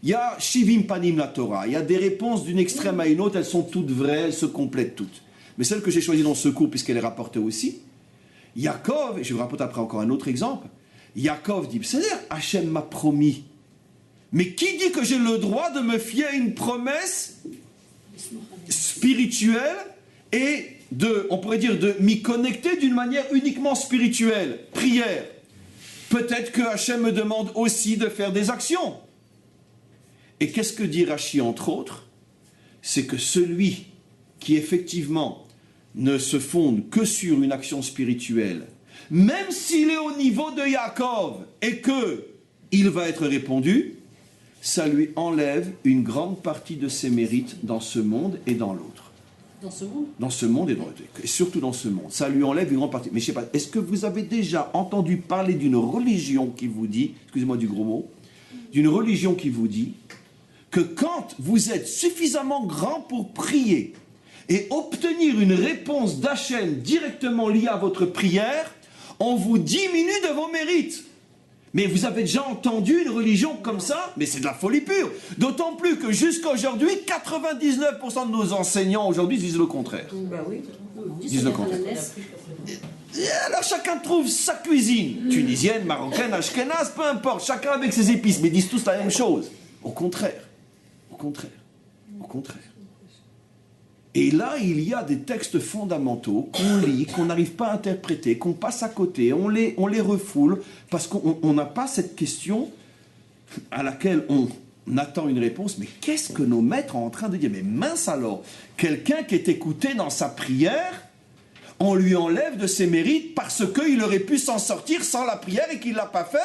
Il y a Shivim Panim la Torah, il y a des réponses d'une extrême à une autre, elles sont toutes vraies, elles se complètent toutes. Mais celle que j'ai choisie dans ce cours, puisqu'elle est rapportée aussi, Yaakov, et je vous rapporte après encore un autre exemple, Yaakov dit, c'est-à-dire Hachem m'a promis. Mais qui dit que j'ai le droit de me fier à une promesse spirituelle et on pourrait dire de m'y connecter d'une manière uniquement spirituelle, prière. Peut-être que Hachem me demande aussi de faire des actions. Et qu'est-ce que dit Rashi entre autres? C'est que celui qui effectivement ne se fonde que sur une action spirituelle, même s'il est au niveau de Yaakov et que il va être répondu, ça lui enlève une grande partie de ses mérites dans ce monde et dans l'autre. Dans ce monde? Dans ce monde et dans l'autre. Et surtout dans ce monde. Ça lui enlève une grande partie. Mais je ne sais pas, est-ce que vous avez déjà entendu parler d'une religion qui vous dit, excusez-moi du gros mot, d'une religion qui vous dit que quand vous êtes suffisamment grand pour prier et obtenir une réponse d'Hachem directement liée à votre prière, on vous diminue de vos mérites. Mais vous avez déjà entendu une religion comme ça? Mais c'est de la folie pure. D'autant plus que jusqu'à aujourd'hui, 99% de nos enseignants aujourd'hui disent le contraire. Bah oui. Disent le contraire. Et alors chacun trouve sa cuisine. Tunisienne, marocaine, ashkénaze, peu importe. Chacun avec ses épices, mais ils disent tous la même chose. Au contraire. Au contraire. Au contraire. Et là, il y a des textes fondamentaux qu'on lit, qu'on n'arrive pas à interpréter, qu'on passe à côté, on les refoule, parce qu'on n'a pas cette question à laquelle on attend une réponse. Mais qu'est-ce que nos maîtres sont en train de dire? Mais mince alors, quelqu'un qui est écouté dans sa prière, on lui enlève de ses mérites parce qu'il aurait pu s'en sortir sans la prière et qu'il ne l'a pas fait.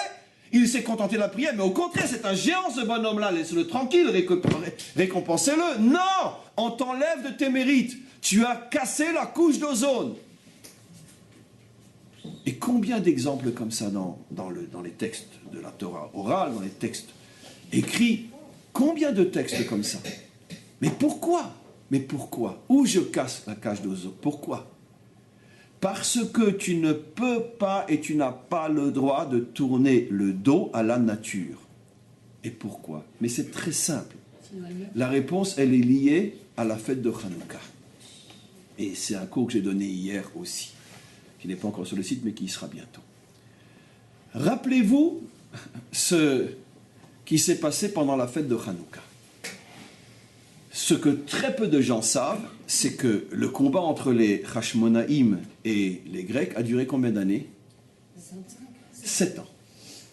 Il s'est contenté de la prière, mais au contraire, c'est un géant ce bonhomme-là, laisse-le tranquille, récompensez-le. Non, on t'enlève de tes mérites. Tu as cassé la couche d'ozone. Et combien d'exemples comme ça dans les textes de la Torah orale, dans les textes écrits? Combien de textes comme ça? Mais pourquoi? Mais pourquoi? Où je casse la cage d'ozone? Pourquoi? Parce que tu ne peux pas et tu n'as pas le droit de tourner le dos à la nature. Et pourquoi? Mais c'est très simple. La réponse, elle est liée à la fête de Hanouka. Et c'est un cours que j'ai donné hier aussi, qui n'est pas encore sur le site, mais qui y sera bientôt. Rappelez-vous ce qui s'est passé pendant la fête de Hanouka. Ce que très peu de gens savent, c'est que le combat entre les Hashmonaïm et les Grecs a duré combien d'années? 7 ans.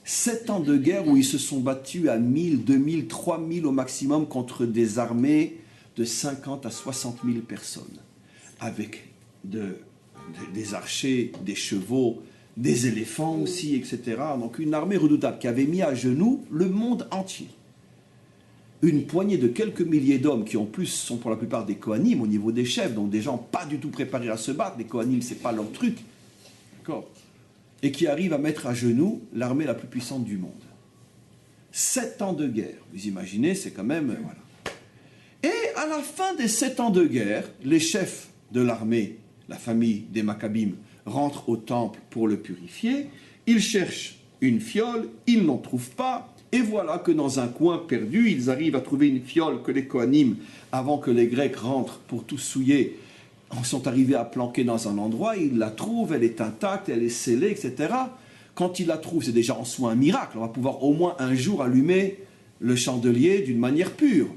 7 ans de guerre où ils se sont battus à 1000, 2000, 3000 au maximum contre des armées de 50 à 60 000 personnes. Avec des archers, des chevaux, des éléphants aussi, etc. Donc une armée redoutable qui avait mis à genoux le monde entier. Une poignée de quelques milliers d'hommes qui en plus sont pour la plupart des Kohanim au niveau des chefs, donc des gens pas du tout préparés à se battre, les Kohanim c'est pas leur truc, d'accord, et qui arrivent à mettre à genoux l'armée la plus puissante du monde. 7 ans de guerre, vous imaginez, c'est quand même, voilà. Et à la fin des 7 ans de guerre, les chefs de l'armée, la famille des Maccabim, rentrent au temple pour le purifier, ils cherchent une fiole, ils n'en trouvent pas. Et voilà que dans un coin perdu, ils arrivent à trouver une fiole que les Kohanim, avant que les Grecs rentrent pour tout souiller, sont arrivés à planquer dans un endroit, ils la trouvent, elle est intacte, elle est scellée, etc. Quand ils la trouvent, c'est déjà en soi un miracle. On va pouvoir au moins un jour allumer le chandelier d'une manière pure.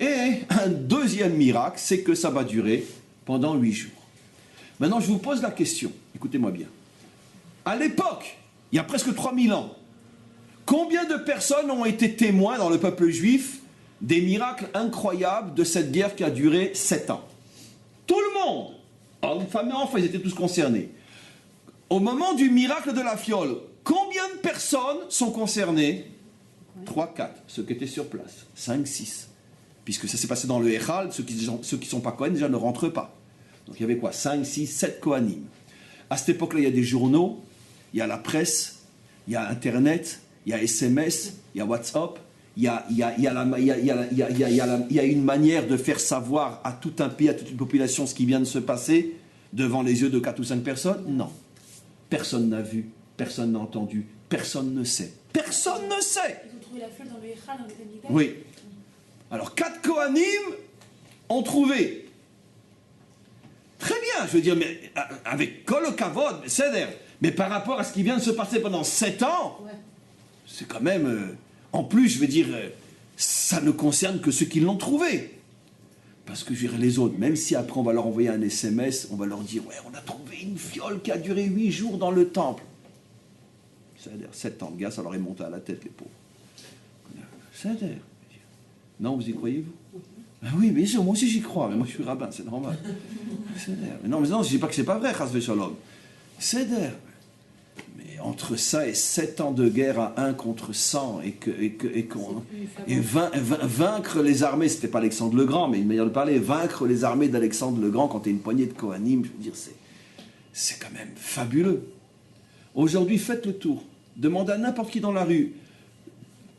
Et un deuxième miracle, c'est que ça va durer pendant 8 jours. Maintenant, je vous pose la question, écoutez-moi bien. À l'époque, il y a presque 3000 ans, combien de personnes ont été témoins dans le peuple juif des miracles incroyables de cette guerre qui a duré 7 ans? Tout le monde, hommes, femmes et enfants, ils étaient tous concernés. Au moment du miracle de la fiole, combien de personnes sont concernées? 3, 4, ceux qui étaient sur place. 5, 6. Puisque ça s'est passé dans le Echal, ceux qui ne sont pas Kohanim déjà ne rentrent pas. Donc il y avait quoi? 5, 6, 7 Kohanim. À cette époque-là, il y a des journaux, il y a la presse, il y a Internet, il y a SMS, il y a WhatsApp, il y a une manière de faire savoir à tout un pays, à toute une population ce qui vient de se passer devant les yeux de 4 ou 5 personnes? Non. Personne n'a vu, personne n'a entendu, personne ne sait. Personne ne sait. Ils ont trouvé la fiole dans le Echal, dans le Tamidai. Oui. Alors 4 Kohanim ont trouvé. Très bien, je veux dire, mais avec Kol Kavod, c'est d'air. Mais par rapport à ce qui vient de se passer pendant 7 ans, ouais. C'est quand même... en plus, je veux dire, ça ne concerne que ceux qui l'ont trouvé. Parce que je dirais les autres, même si après on va leur envoyer un SMS, on va leur dire, ouais, on a trouvé une fiole qui a duré 8 jours dans le temple. C'est-à-dire, 7 ans de gaz, ça leur est monté à la tête, les pauvres. C'est-à-dire, non, vous y croyez-vous? Ah oui, bien sûr, moi aussi j'y crois, mais moi je suis rabbin, c'est normal. C'est-à-dire, non, mais non, je ne dis pas que c'est pas vrai, chas v'shalom. C'est-à-dire, mais entre ça et 7 ans de guerre à 1 contre 100 et vaincre les armées, c'était pas Alexandre le Grand, mais une manière de parler, vaincre les armées d'Alexandre le Grand quand tu es une poignée de Kohanim, je veux dire, c'est quand même fabuleux. Aujourd'hui, faites le tour. Demandez à n'importe qui dans la rue.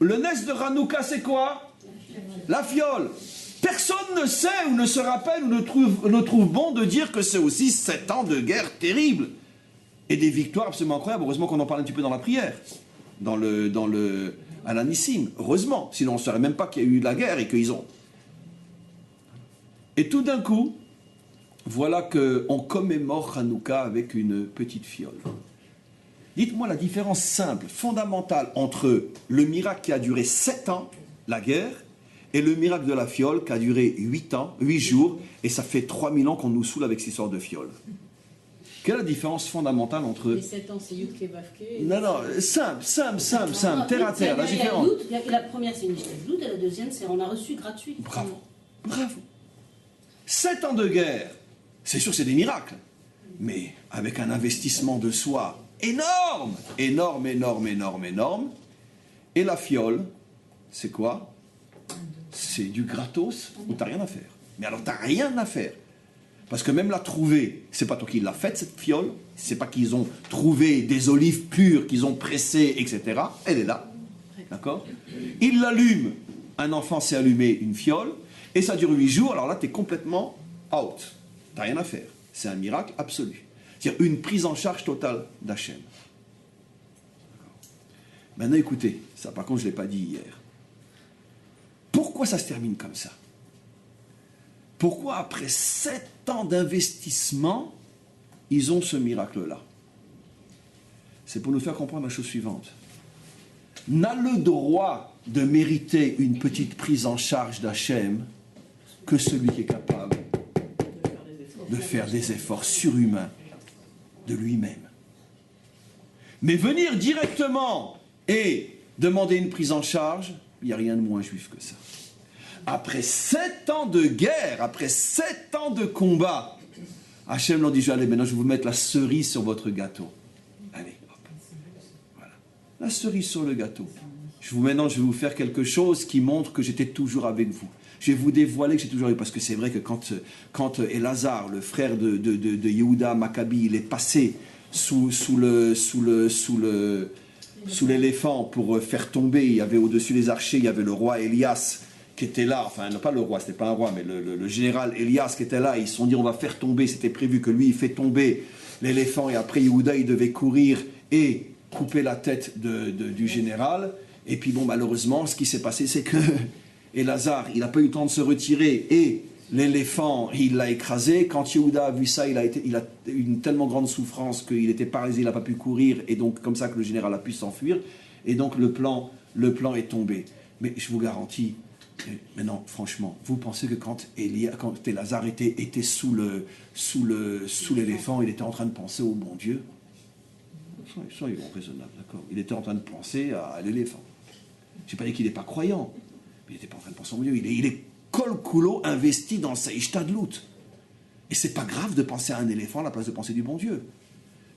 Le Nes de Hanouka, c'est quoi? La fiole. Personne ne sait ou ne se rappelle ou ne trouve bon de dire que c'est aussi 7 ans de guerre terrible. Et des victoires absolument incroyables. Heureusement qu'on en parle un petit peu dans la prière. À l'Anissim. Heureusement. Sinon on ne saurait même pas qu'il y a eu de la guerre et qu'ils ont. Et tout d'un coup, voilà qu'on commémore Hanouka avec une petite fiole. Dites-moi la différence simple, fondamentale entre le miracle qui a duré 7 ans, la guerre, et le miracle de la fiole qui a duré 8 jours, et ça fait 3000 ans qu'on nous saoule avec cette histoire de fiole. Quelle est la différence fondamentale entre... Les 7 ans, c'est Yudke Bavke. Non, simple, terre à terre, la différence. La première, c'est une doute, et la deuxième, c'est on a reçu gratuit. Bravo. 7 ans de guerre, c'est sûr c'est des miracles, mais avec un investissement de soi énorme. Et la fiole, c'est quoi? C'est du gratos où t'as rien à faire. Mais alors t'as rien à faire. Parce que même la trouver, c'est pas toi qui l'as faite cette fiole, c'est pas qu'ils ont trouvé des olives pures, qu'ils ont pressées, etc. Elle est là. D'accord? Il l'allume. Un enfant s'est allumé une fiole, et ça dure 8 jours, alors là t'es complètement out. T'as rien à faire. C'est un miracle absolu. C'est-à-dire une prise en charge totale d'Hachem. Maintenant écoutez, ça par contre je ne l'ai pas dit hier. Pourquoi ça se termine comme ça? Pourquoi après 7 ans d'investissement, ils ont ce miracle-là? C'est pour nous faire comprendre la chose suivante. N'a le droit de mériter une petite prise en charge d'Hachem que celui qui est capable de faire des efforts surhumains de lui-même. Mais venir directement et demander une prise en charge, il n'y a rien de moins juif que ça. Après 7 ans de guerre, après 7 ans de combat, Hachem leur dit, allez, maintenant je vais vous mettre la cerise sur votre gâteau. Allez, hop. Voilà. La cerise sur le gâteau. Maintenant, je vais vous faire quelque chose qui montre que j'étais toujours avec vous. Je vais vous dévoiler que j'ai toujours eu, parce que c'est vrai que quand Elazar, le frère de Yehuda Maccabi, il est passé sous l'éléphant pour faire tomber, il y avait au-dessus des archers, il y avait le roi Elias qui était là, enfin non pas le roi, c'était pas un roi, mais le général Elias qui était là, ils se sont dit on va faire tomber, c'était prévu que lui il fait tomber l'éléphant et après Yehuda il devait courir et couper la tête du général, et puis bon malheureusement ce qui s'est passé c'est que Elazar, il n'a pas eu le temps de se retirer et l'éléphant, il l'a écrasé. Quand Yehuda a vu ça, il a eu une tellement grande souffrance qu'il était paralysé, il n'a pas pu courir, et donc comme ça que le général a pu s'enfuir, et donc le plan est tombé. Mais je vous garantis, maintenant franchement, vous pensez que quand Elazar était sous l'éléphant, il était en train de penser au bon Dieu? Soyons raisonnables, d'accord. Il était en train de penser à l'éléphant. Je n'ai pas dit qu'il n'est pas croyant. Il n'était pas en train de penser au Dieu. Il est kol kulo investi dans sa ishtadlut. Et c'est pas grave de penser à un éléphant à la place de penser du bon Dieu.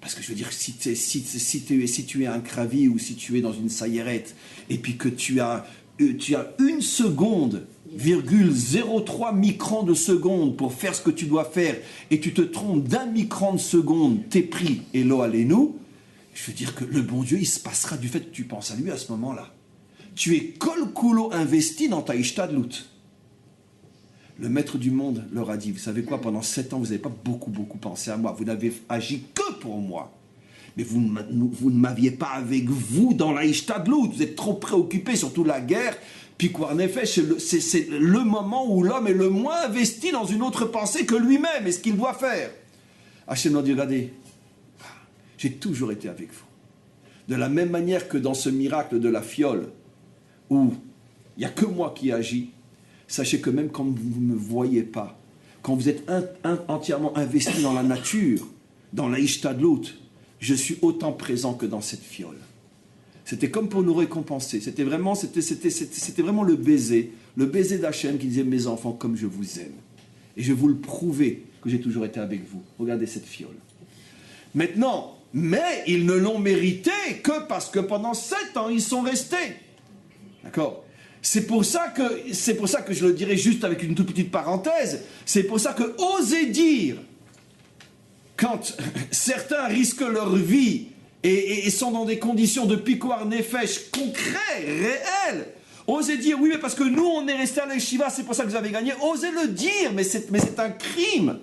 Parce que je veux dire, si tu es un kravi ou si tu es dans une saïrette, et puis que tu as 1 seconde, 0,03 micron de seconde pour faire ce que tu dois faire, et tu te trompes d'1 micron de seconde, t'es pris, et lo alenu, je veux dire que le bon Dieu, il se passera du fait que tu penses à lui à ce moment-là. Tu es kol kulo investi dans ta ishtadlut. Le maître du monde leur a dit, vous savez quoi, pendant 7 ans, vous n'avez pas beaucoup pensé à moi. Vous n'avez agi que pour moi. Mais vous ne m'aviez pas avec vous dans la ishtadlut. Vous êtes trop préoccupés, surtout la guerre. Puis quoi, en effet, c'est le moment où l'homme est le moins investi dans une autre pensée que lui-même et ce qu'il doit faire. Hachem leur dit, regardez, j'ai toujours été avec vous. De la même manière que dans ce miracle de la fiole, où il n'y a que moi qui agis, sachez que même quand vous ne me voyez pas, quand vous êtes entièrement investi dans la nature, dans la ishtadlut, je suis autant présent que dans cette fiole. C'était comme pour nous récompenser. C'était vraiment le baiser d'Hachem qui disait « Mes enfants, comme je vous aime. Et je vais vous le prouver que j'ai toujours été avec vous. Regardez cette fiole. » Maintenant, mais ils ne l'ont mérité que parce que pendant 7 ans, ils sont restés. D'accord ? C'est pour ça que je le dirais juste avec une toute petite parenthèse, c'est pour ça que oser dire, quand certains risquent leur vie et sont dans des conditions de pikoar nefesh concrets, réels, osez dire, oui, mais parce que nous, on est restés à l'Eshiva, c'est pour ça que vous avez gagné, osez le dire, mais c'est un crime.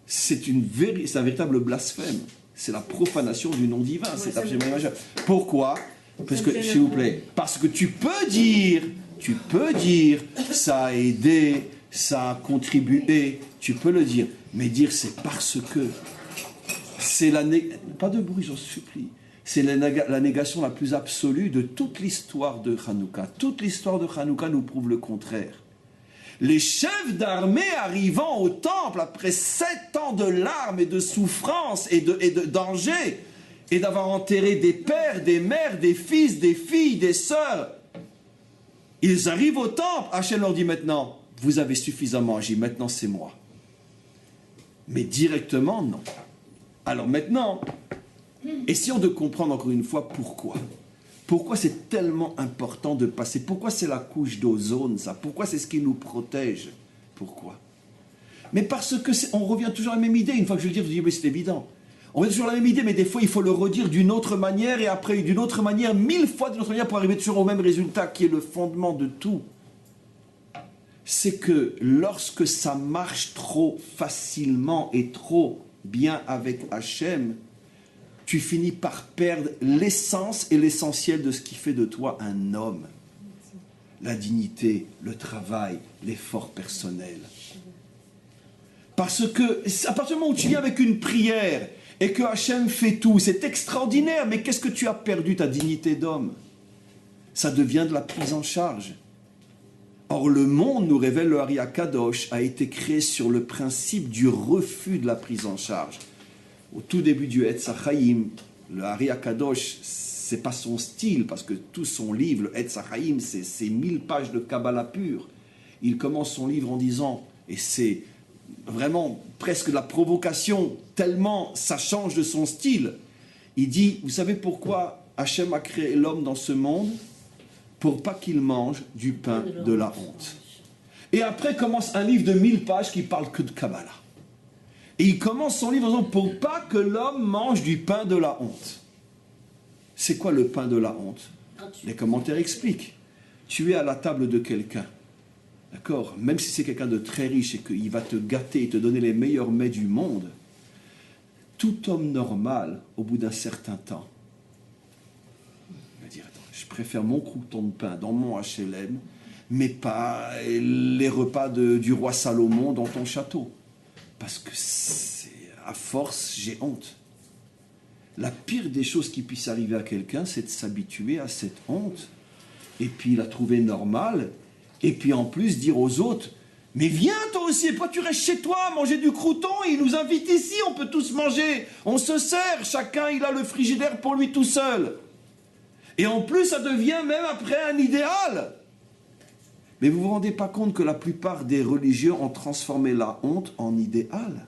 C'est un véritable blasphème. C'est la profanation du nom divin. Ouais, c'est absolument imaginaire. Pourquoi ? Parce que, s'il vous plaît, parce que tu peux dire, ça a aidé, ça a contribué, tu peux le dire. Mais dire, c'est parce que, pas de bruit, j'en supplie. C'est la négation la plus absolue de toute l'histoire de Hanouka. Toute l'histoire de Hanouka nous prouve le contraire. Les chefs d'armée arrivant au temple après 7 ans de larmes et de souffrance et de danger, et d'avoir enterré des pères, des mères, des fils, des filles, des sœurs, ils arrivent au temple. Hachem leur dit maintenant, vous avez suffisamment agi, maintenant c'est moi. Mais directement, non. Alors maintenant, essayons de comprendre encore une fois pourquoi. Pourquoi c'est tellement important de passer? Pourquoi c'est la couche d'ozone, ça? Pourquoi c'est ce qui nous protège? Pourquoi? Mais parce que on revient toujours à la même idée. Une fois que je le dis, vous dites, mais c'est évident. On revient toujours à la même idée, mais des fois, il faut le redire d'une autre manière, et après d'une autre manière, 1000 fois d'une autre manière, pour arriver toujours au même résultat, qui est le fondement de tout. C'est que lorsque ça marche trop facilement et trop bien avec Hachem, tu finis par perdre l'essence et l'essentiel de ce qui fait de toi un homme. La dignité, le travail, l'effort personnel. Parce que, à partir du moment où tu viens avec une prière et que Hachem fait tout, c'est extraordinaire, mais qu'est-ce que tu as perdu, ta dignité d'homme? Ça devient de la prise en charge. Or, le monde, nous révèle le Ari HaKadosh, a été créé sur le principe du refus de la prise en charge. Au tout début du Etz HaChaim, le Ari HaKadosh, c'est pas son style, parce que tout son livre, le Etz HaChaim, c'est 1000 pages de Kabbalah pure. Il commence son livre en disant, et c'est vraiment presque de la provocation, tellement ça change de son style. Il dit, vous savez pourquoi Hachem a créé l'homme dans ce monde? Pour pas qu'il mange du pain de la honte. Et après commence un livre de 1000 pages qui parle que de Kabbalah. Et il commence son livre en disant, pour pas que l'homme mange du pain de la honte. C'est quoi le pain de la honte? Les commentaires expliquent. Tu es à la table de quelqu'un. D'accord? Même si c'est quelqu'un de très riche et qu'il va te gâter et te donner les meilleurs mets du monde, tout homme normal, au bout d'un certain temps, va dire, attends, je préfère mon crouton de pain dans mon HLM, mais pas les repas du roi Salomon dans ton château. Parce que à force, j'ai honte. La pire des choses qui puisse arriver à quelqu'un, c'est de s'habituer à cette honte, et puis la trouver normale, et puis en plus dire aux autres, mais viens toi aussi, et pourquoi tu restes chez toi, manger du crouton, il nous invite ici, on peut tous manger, on se sert, chacun il a le frigidaire pour lui tout seul. Et en plus ça devient même après un idéal. Mais vous ne vous rendez pas compte que la plupart des religieux ont transformé la honte en idéal?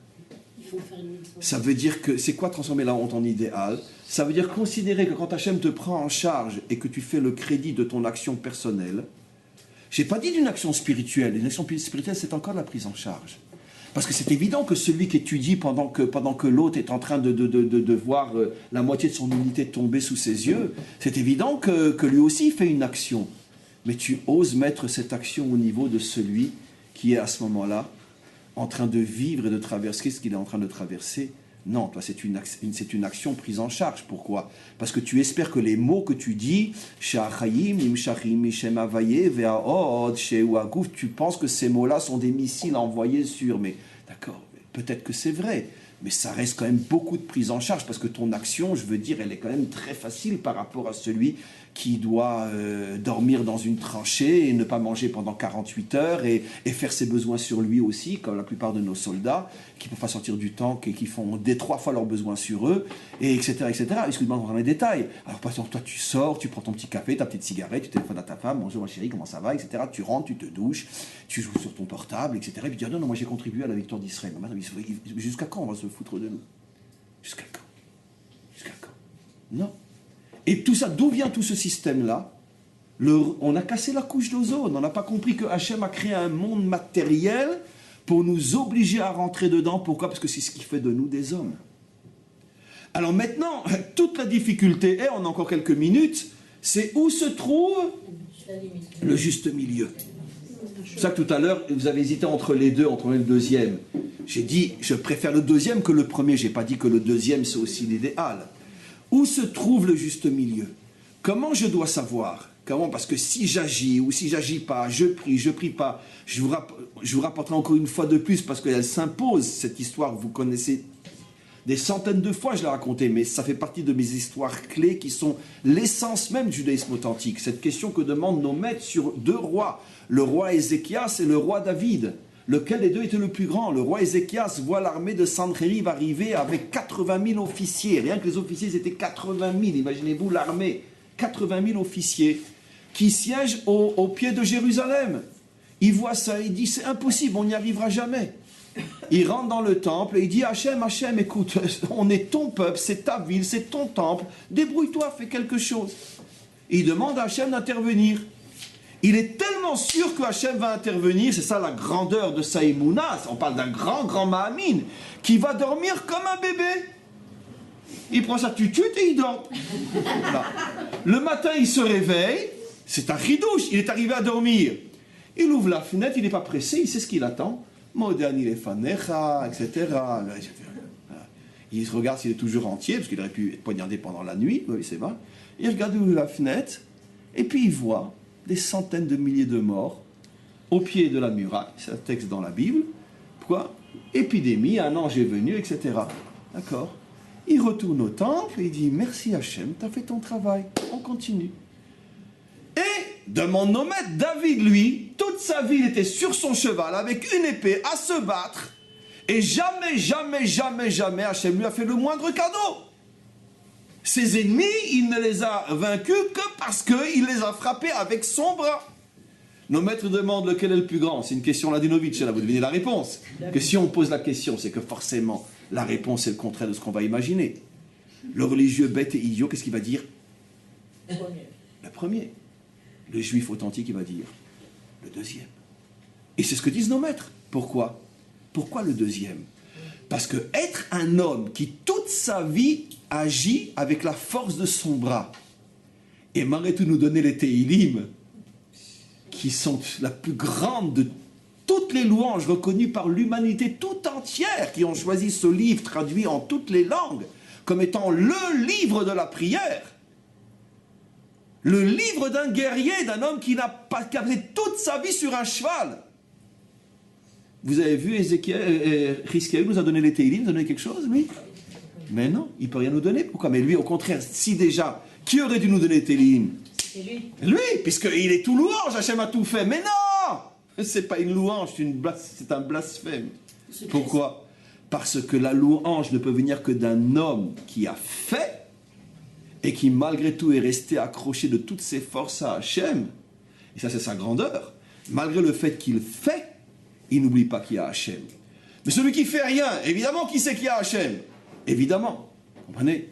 Ça veut dire que, c'est quoi transformer la honte en idéal? Ça veut dire considérer que quand Hachem te prend en charge et que tu fais le crédit de ton action personnelle, je n'ai pas dit d'une action spirituelle, une action spirituelle c'est encore la prise en charge. Parce que c'est évident que celui qui étudie pendant que l'autre est en train de voir la moitié de son unité tomber sous ses yeux, c'est évident que lui aussi fait une action. Mais tu oses mettre cette action au niveau de celui qui est à ce moment-là en train de vivre et de traverser ce qu'il est en train de traverser. Non, toi, c'est une action prise en charge. Pourquoi? Parce que tu espères que les mots que tu dis, tu penses que ces mots-là sont des missiles envoyés sur... Mais d'accord, peut-être que c'est vrai. mais ça reste quand même beaucoup de prise en charge, parce que ton action, je veux dire, elle est quand même très facile par rapport à celui qui doit dormir dans une tranchée et ne pas manger pendant 48 heures et faire ses besoins sur lui aussi, comme la plupart de nos soldats, qui ne peuvent pas sortir du tank et qui font 3 fois leurs besoins sur eux, et etc. etc. Excuse-moi, on rentre dans les détails. Alors, par exemple, toi, tu sors, tu prends ton petit café, ta petite cigarette, tu téléphones à ta femme, bonjour ma chérie, comment ça va, etc. Tu rentres, tu te douches, tu joues sur ton portable, etc. Et puis tu dis, non, non, moi j'ai contribué à la victoire d'Israël. Jusqu'à quand on va se foutre de nous? Jusqu'à quand? Jusqu'à quand? Non. Et tout ça, d'où vient tout ce système-là? On a cassé la couche d'ozone. On n'a pas compris que Hachem a créé un monde matériel pour nous obliger à rentrer dedans. Pourquoi? Parce que c'est ce qui fait de nous des hommes. Alors maintenant, toute la difficulté est, on a encore quelques minutes, c'est où se trouve le juste milieu. C'est pour ça que tout à l'heure, vous avez hésité entre les deux, entre le deuxième. J'ai dit, je préfère le deuxième que le premier. Je n'ai pas dit que le deuxième, c'est aussi l'idéal. Où se trouve le juste milieu? Comment je dois savoir? Comment? Parce que si j'agis ou si j'agis pas, je prie pas, je vous rapporterai encore une fois de plus, parce qu'elle s'impose, cette histoire, vous connaissez des centaines de fois, je l'ai racontée, mais ça fait partie de mes histoires clés qui sont l'essence même du judaïsme authentique. Cette question que demandent nos maîtres sur 2 rois, le roi Ézéchias et le roi David. Lequel des deux était le plus grand? Le roi Ézéchias voit l'armée de Sanchériv arriver avec 80 000 officiers. Rien que les officiers, ils étaient 80 000. Imaginez-vous l'armée. 80 000 officiers qui siègent au pied de Jérusalem. Il voit ça, il dit, c'est impossible, on n'y arrivera jamais. Il rentre dans le temple et il dit, Hachem, Hachem, écoute, on est ton peuple, c'est ta ville, c'est ton temple. Débrouille-toi, fais quelque chose. Et il demande à Hachem d'intervenir. Il est tellement sûr que Hachem va intervenir, c'est ça la grandeur de Saïmouna, on parle d'un grand Mahamine, qui va dormir comme un bébé. Il prend sa tutute et il dort. Là. Le matin, il se réveille, c'est un ridouche, il est arrivé à dormir. Il ouvre la fenêtre, il n'est pas pressé, il sait ce qu'il attend. Modani le fanecha, etc. Il regarde s'il est toujours entier, parce qu'il aurait pu être poignardé pendant la nuit, oui, c'est vrai. Il regarde la fenêtre, et puis il voit des centaines de milliers de morts au pied de la muraille. C'est un texte dans la Bible. Pourquoi? Épidémie, un ange est venu, etc. D'accord? Il retourne au temple et il dit, merci Hachem, tu as fait ton travail. On continue. Et, demande nos maîtres, David, lui, toute sa vie, il était sur son cheval avec une épée à se battre. Et jamais, Hachem lui a fait le moindre cadeau. Ses ennemis, il ne les a vaincus que parce qu'il les a frappés avec son bras. Nos maîtres demandent lequel est le plus grand. C'est une question Ladinovitch, là, vous devinez la réponse. Que si on pose la question, c'est que forcément, la réponse est le contraire de ce qu'on va imaginer. Le religieux bête et idiot, qu'est-ce qu'il va dire? Le premier. Le juif authentique, il va dire le deuxième. Et c'est ce que disent nos maîtres. Pourquoi? Pourquoi le deuxième? Parce que être un homme qui toute sa vie agit avec la force de son bras, et malgré tout nous donner les Teilim, qui sont la plus grande de toutes les louanges reconnues par l'humanité tout entière, qui ont choisi ce livre traduit en toutes les langues, comme étant le livre de la prière, le livre d'un guerrier, d'un homme qui a passé toute sa vie sur un cheval. Vous avez vu Hiskiyahu nous a donné les Teilim, nous a donné quelque chose, lui? Mais non, il ne peut rien nous donner. Pourquoi? Mais lui, au contraire, si déjà, qui aurait dû nous donner les Teilim? C'est lui. Lui, puisqu'il est tout louange, Hachem a tout fait. Mais non! C'est pas une louange, c'est un blasphème. Pourquoi? Parce que la louange ne peut venir que d'un homme qui a fait et qui malgré tout est resté accroché de toutes ses forces à Hachem. Et ça, c'est sa grandeur. Malgré le fait qu'il fait, il n'oublie pas qu'il y a Hachem. Mais celui qui fait rien, évidemment qu'il sait qu'il y a Hachem. Évidemment. Comprenez?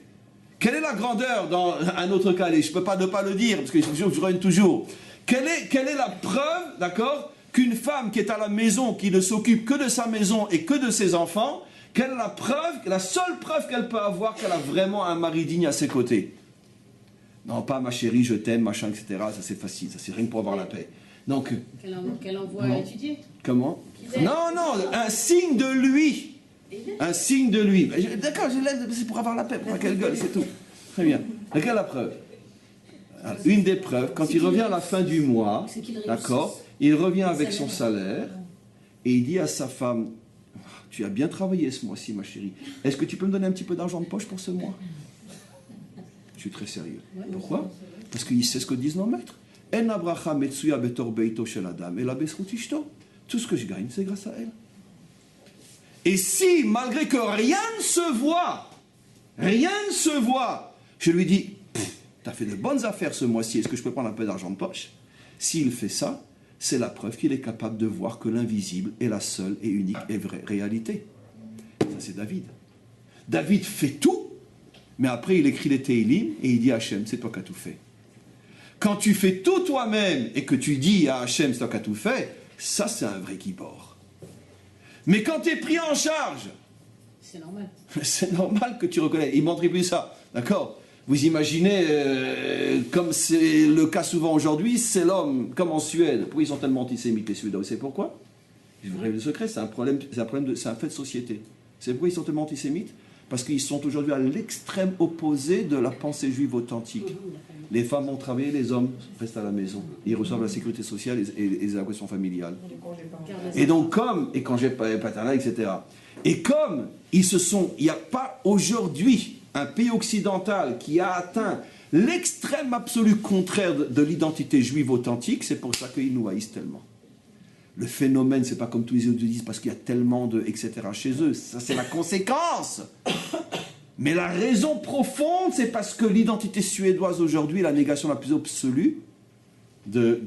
Quelle est la grandeur dans un autre cas? Je ne peux pas ne pas le dire, parce que je reviens toujours. Quelle est la preuve, d'accord, qu'une femme qui est à la maison, qui ne s'occupe que de sa maison et que de ses enfants, quelle est la preuve, la seule preuve qu'elle peut avoir qu'elle a vraiment un mari digne à ses côtés? Non, pas ma chérie, je t'aime, machin, etc. Ça c'est facile, ça c'est rien que pour avoir la paix. Donc, qu'elle envoie à étudier. Comment? Non, un signe de lui. Un signe de lui. D'accord, je l'aime, c'est pour avoir la paix, pour qu'elle gueule, c'est tout. Très bien. Quelle est la preuve? Alors, une des preuves, quand il revient à la fin du mois, d'accord, il revient avec son salaire et il dit à sa femme, Tu as bien travaillé ce mois-ci, ma chérie. Est-ce que tu peux me donner un petit peu d'argent de poche pour ce mois? Je suis très sérieux. Pourquoi? Parce qu'il sait ce que disent nos maîtres. En abracha metsuya betor beito shel adam ela bezchut ishto. Tout ce que je gagne, c'est grâce à elle. Et si, malgré que rien ne se voit, je lui dis, tu as fait de bonnes affaires ce mois-ci, est-ce que je peux prendre un peu d'argent de poche? S'il fait ça, c'est la preuve qu'il est capable de voir que l'invisible est la seule et unique et vraie réalité. Ça, c'est David. David fait tout, mais après il écrit les Téhilim et il dit à Hachem, c'est toi qui as tout fait. Quand tu fais tout toi-même et que tu dis à Hachem, c'est toi qui as tout fait, ça c'est un vrai gibor. Mais quand tu es pris en charge, c'est normal. C'est normal que tu reconnais. Il m'attribue ça, d'accord? Vous imaginez, comme c'est le cas souvent aujourd'hui, c'est l'homme, comme en Suède. Pourquoi ils sont tellement antisémites, les Suédois? Vous savez pourquoi? Je vous révèle le secret, c'est un fait de société. C'est pourquoi ils sont tellement antisémites? Parce qu'ils sont aujourd'hui à l'extrême opposé de la pensée juive authentique. Les femmes vont travailler, les hommes restent à la maison. Ils reçoivent la sécurité sociale et les allocations familiales. Et donc, et congés paternels, etc. Et comme il n'y a pas aujourd'hui un pays occidental qui a atteint l'extrême absolu contraire de l'identité juive authentique, c'est pour ça qu'ils nous haïssent tellement. Le phénomène, c'est pas comme tous les autres disent, parce qu'il y a tellement de etc. chez eux. Ça, c'est la conséquence. Mais la raison profonde, c'est parce que l'identité suédoise aujourd'hui est la négation la plus absolue de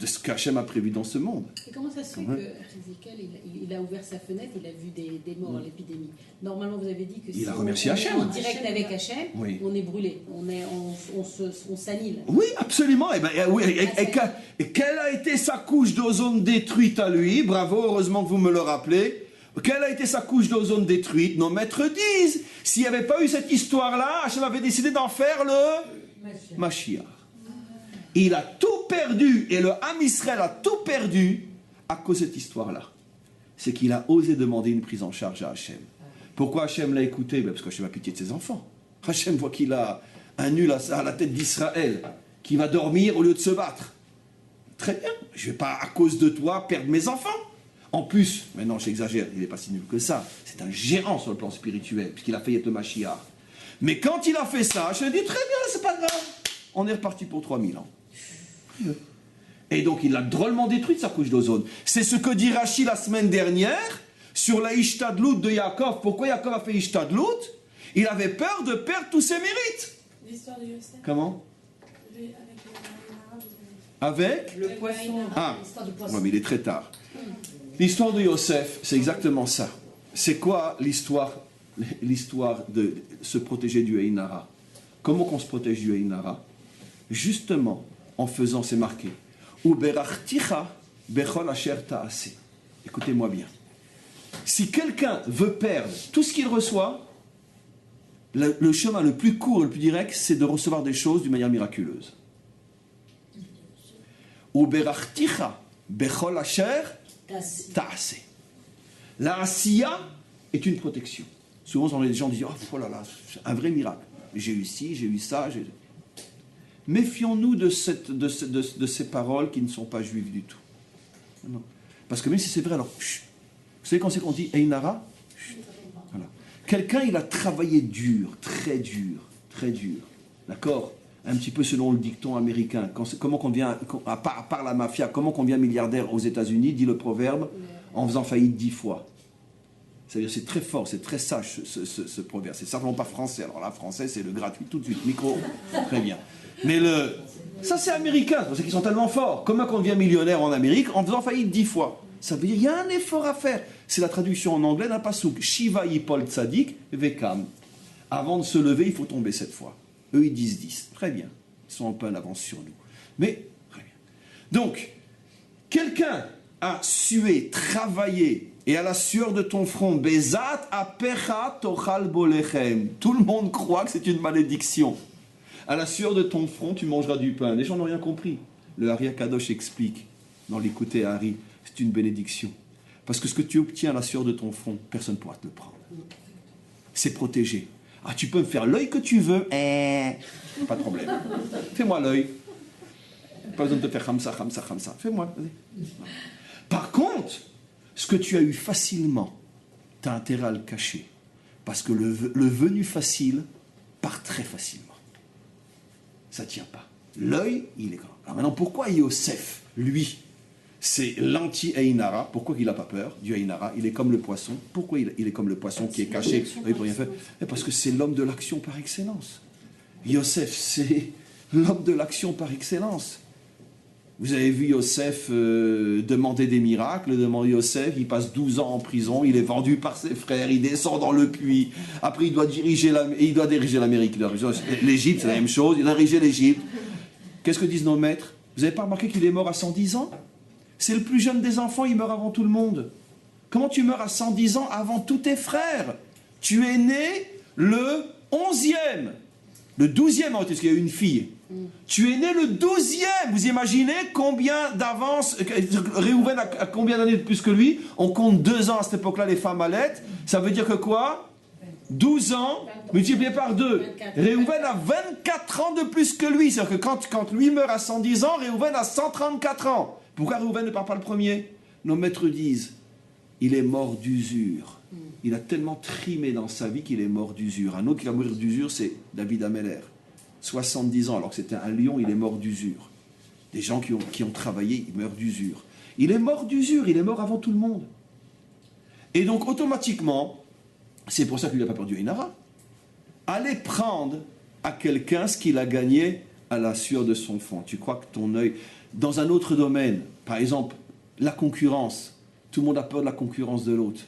ce qu'Hachem a prévu dans ce monde. Et comment ça se fait que Ézéchiel, il a ouvert sa fenêtre, il a vu des morts à l'épidémie? Normalement, vous avez dit que si a remercié Hachem. On est en direct avec Hachem, oui. On est brûlé, on s'annule. Oui, absolument. Et quelle a été sa couche d'ozone détruite à lui? Bravo, heureusement que vous me le rappelez. Quelle a été sa couche d'ozone détruite? Nos maîtres disent, s'il n'y avait pas eu cette histoire-là, Hachem avait décidé d'en faire le Mashiach. Il a tout perdu, et le Ham Israël a tout perdu à cause de cette histoire-là. C'est qu'il a osé demander une prise en charge à Hachem. Pourquoi Hachem l'a écouté? Parce que Hachem a pitié de ses enfants. Hachem voit qu'il a un nul à la tête d'Israël, qui va dormir au lieu de se battre. Très bien, je ne vais pas, à cause de toi, perdre mes enfants. En plus, maintenant j'exagère, il n'est pas si nul que ça. C'est un géant sur le plan spirituel, puisqu'il a failli être le Mashiach. Mais quand il a fait ça, je lui ai dit, très bien, c'est pas grave. On est reparti pour 3000 ans. Et donc il a drôlement détruit sa couche d'ozone. C'est ce que dit Rashi la semaine dernière sur la Ishtadlout de Yaakov. Pourquoi Yaakov a fait Ishtadlout? Il avait peur de perdre tous ses mérites. L'histoire de Yosef. Comment? Avec Le poisson. Ah, L'histoire du poisson. ouais, mais il est très tard. L'histoire de Yosef, c'est exactement ça. C'est quoi l'histoire de se protéger du Ein Hara? Comment qu'on se protège du Ein Hara? Justement, en faisant, c'est marqué, Uberachticha bechol asher ta'ase. Écoutez-moi bien. Si quelqu'un veut perdre tout ce qu'il reçoit, le chemin le plus court, le plus direct, c'est de recevoir des choses d'une manière miraculeuse. Uberachticha bechol asher ta'ase. La asiya est une protection. Souvent, les gens disent, oh là là, c'est un vrai miracle. J'ai eu ci, j'ai eu ça, Méfions-nous de ces paroles qui ne sont pas juives du tout. Non. Parce que même si c'est vrai, alors, chut. Vous savez quand c'est qu'on dit Ein Hara? Voilà. Quelqu'un, il a travaillé dur, très dur, d'accord? Un petit peu selon le dicton américain. Comment qu'on devient, à part la mafia, comment qu'on devient milliardaire aux États-Unis, dit le proverbe, en faisant faillite 10 fois. C'est-à-dire c'est très fort, c'est très sage ce proverbe. C'est certainement pas français. Alors là, français, c'est le gratuit tout de suite, micro, très bien. Mais ça c'est américain, c'est pour ça qu'ils sont tellement forts. Comment on devient millionnaire en Amérique en faisant faillite 10 fois? Ça veut dire qu'il y a un effort à faire. C'est la traduction en anglais d'un passouk. Shiva yipol tzadik vekam. Avant de se lever, il faut tomber 7 fois. Eux, ils disent 10. Très bien. Ils sont un peu en avance sur nous. Mais, très bien. Donc, quelqu'un a sué, travaillé, et à la sueur de ton front, Bezat apecha tochal bolechem. Tout le monde croit que c'est une malédiction. À la sueur de ton front, tu mangeras du pain. Les gens n'ont rien compris. Le Hari Akadosh explique, dans l'écouter Hari, c'est une bénédiction. Parce que ce que tu obtiens à la sueur de ton front, personne ne pourra te le prendre. C'est protégé. Ah, tu peux me faire l'œil que tu veux. Pas de problème. Fais-moi l'œil. Pas besoin de te faire khamsa. Fais-moi. Vas-y. Par contre, Ce que tu as eu facilement, tu as intérêt à le cacher. Parce que le venu facile part très facilement. Ça ne tient pas. L'œil, il est grand. Alors maintenant, pourquoi Yosef, lui, c'est l'anti-Einara? Pourquoi il n'a pas peur du Einara? Il est comme le poisson. Pourquoi il est comme le poisson qui est caché? Il peut rien faire. Parce que c'est l'homme de l'action par excellence. Yosef, c'est l'homme de l'action par excellence. Vous avez vu Yosef demander des miracles. Yosef, il passe 12 ans en prison, il est vendu par ses frères, il descend dans le puits. Après, il doit diriger l'Amérique. L'Égypte, c'est la même chose. Il a dirigé l'Égypte. Qu'est-ce que disent nos maîtres? Vous n'avez pas remarqué qu'il est mort à 110 ans? C'est le plus jeune des enfants, il meurt avant tout le monde. Comment tu meurs à 110 ans avant tous tes frères? Tu es né le 11e. Le 12e, parce qu'il y a eu une fille. Tu es né le 12e. Vous imaginez combien d'avance Réhouven a combien d'années de plus que lui? On compte 2 ans à cette époque-là, les femmes allaitent. Ça veut dire que quoi? 12 ans multiplié par 2. Réhouven a 24 ans de plus que lui. C'est-à-dire que quand lui meurt à 110 ans, Réhouven a 134 ans. Pourquoi Réhouven ne part pas le premier? Nos maîtres disent, il est mort d'usure. Il a tellement trimé dans sa vie qu'il est mort d'usure. Un autre qui va mourir d'usure, c'est David Ameller. 70 ans, alors que c'était un lion, il est mort d'usure. Des gens qui ont travaillé, ils meurent d'usure. Il est mort d'usure, il est mort avant tout le monde. Et donc, automatiquement, c'est pour ça qu'il n'a pas perdu Einara. Allez prendre à quelqu'un ce qu'il a gagné à la sueur de son front. Tu crois que ton œil... Dans un autre domaine, par exemple, la concurrence. Tout le monde a peur de la concurrence de l'autre.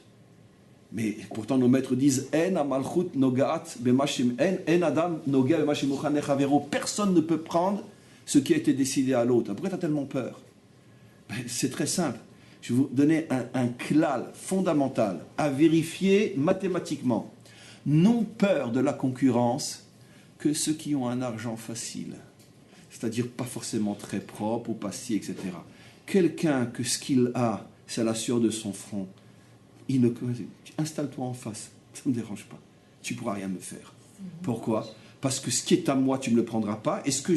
Mais pourtant, nos maîtres disent En amalchut nogaat b'mashim en adam noga b'mashimuchan echavero. Personne ne peut prendre ce qui a été décidé à l'autre. Pourquoi tu as tellement peur? C'est très simple. Je vais vous donner un klal fondamental à vérifier mathématiquement. N'ont peur de la concurrence que ceux qui ont un argent facile. C'est-à-dire pas forcément très propre ou pas si, etc. Quelqu'un que ce qu'il a, c'est à la sueur de son front. Installe-toi en face, ça ne me dérange pas. Tu ne pourras rien me faire. Pourquoi? Parce que ce qui est à moi, tu ne me le prendras pas, et ce que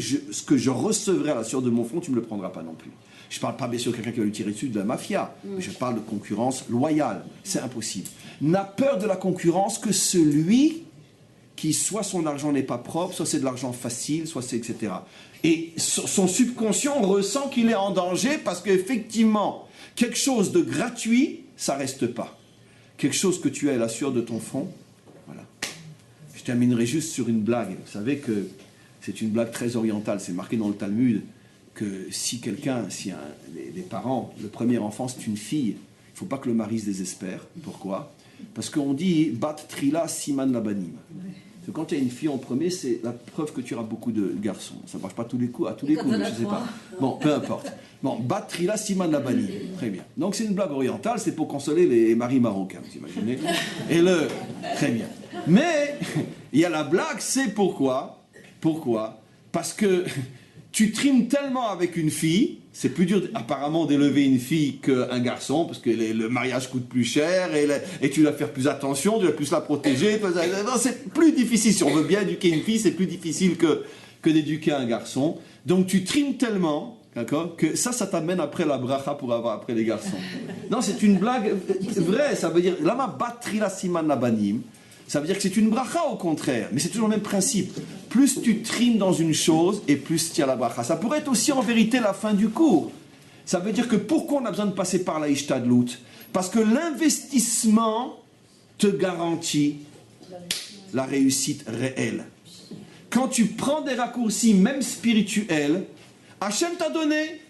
je recevrai à la sueur de mon front, tu ne me le prendras pas non plus. Je ne parle pas bien sûr de quelqu'un qui va lui tirer dessus de la mafia, mais je parle de concurrence loyale. C'est impossible. N'a peur de la concurrence que celui qui, soit son argent n'est pas propre, soit c'est de l'argent facile, soit c'est etc. Et son subconscient ressent qu'il est en danger parce qu'effectivement, quelque chose de gratuit, ça ne reste pas. Quelque chose que tu as à la sueur de ton front, voilà. Je terminerai juste sur une blague. Vous savez que c'est une blague très orientale. C'est marqué dans le Talmud que si les parents, le premier enfant c'est une fille, il ne faut pas que le mari se désespère. Pourquoi? Parce qu'on dit bat trila siman labanim. Quand il y a une fille en premier, c'est la preuve que tu auras beaucoup de garçons. Ça ne marche pas à tous les coups, mais je ne sais pas. Bon, peu importe. Bon, bat trila siman labanim. Très bien. Donc c'est une blague orientale, c'est pour consoler les maris marocains, vous imaginez. Très bien. Mais il y a la blague, c'est pourquoi? Pourquoi? Parce que tu trimes tellement avec une fille, c'est plus dur apparemment d'élever une fille qu'un garçon, parce que le mariage coûte plus cher, et tu dois faire plus attention, tu dois plus la protéger. Non, c'est plus difficile. Si on veut bien éduquer une fille, c'est plus difficile que d'éduquer un garçon. Donc tu trimes tellement, d'accord, que ça t'amène après la bracha pour avoir après les garçons. Non, c'est une blague vraie, ça veut dire, lama batri la siman labanim. Ça veut dire que c'est une bracha au contraire, mais c'est toujours le même principe. Plus tu trimes dans une chose, et plus tu as la bracha. Ça pourrait être aussi en vérité la fin du cours. Ça veut dire que pourquoi on a besoin de passer par la ishtadlout? Parce que l'investissement te garantit la réussite réelle. Quand tu prends des raccourcis, même spirituels, Hachem t'a donné.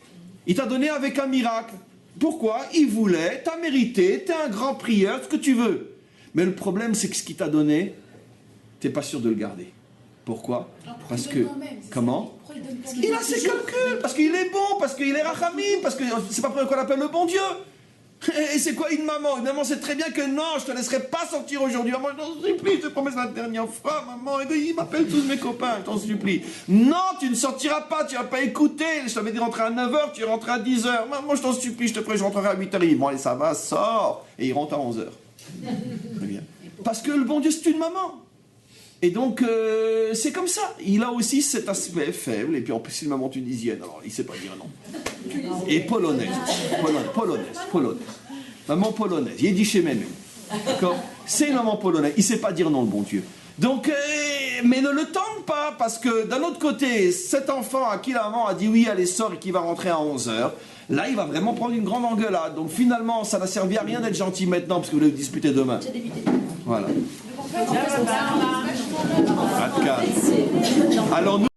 Il t'a donné avec un miracle. Pourquoi? Il voulait, t'as mérité, t'es un grand prieur, ce que tu veux. Mais le problème, c'est que ce qu'il t'a donné, tu n'es pas sûr de le garder. Pourquoi? Parce que... Comment? Il a ses calculs, parce qu'il est bon, parce qu'il est rachamim, parce que c'est pas pour qu'on l'appelle le bon Dieu. Et c'est quoi une maman? Une maman sait très bien que non, je te laisserai pas sortir aujourd'hui. Maman, je t'en supplie, je te promets la dernière fois, maman. Et il m'appelle tous mes copains, je t'en supplie. Non, tu ne sortiras pas, tu vas pas écouter. Je t'avais dit rentrer à 9h, tu rentres à 10h. Maman, je t'en supplie, je te ferai, je rentrerai à 8h. Bon, allez, ça va, sors. Et il rentre à 11h. Très bien. Parce que le bon Dieu, c'est une maman. Et donc, c'est comme ça. Il a aussi cet aspect faible. Et puis, en plus, si une maman tunisienne, alors il ne sait pas dire non. Et polonaise. Maman polonaise, Yiddish Memem. D'accord? C'est une maman polonaise, il ne sait pas dire non, le bon Dieu. Donc, mais ne le tente pas, parce que d'un autre côté, cet enfant à qui la maman a dit oui, allez, sors et qui va rentrer à 11h, là, il va vraiment prendre une grande engueulade. Donc finalement, ça n'a servi à rien d'être gentil maintenant, parce que vous allez disputer demain. Voilà. Alors, nous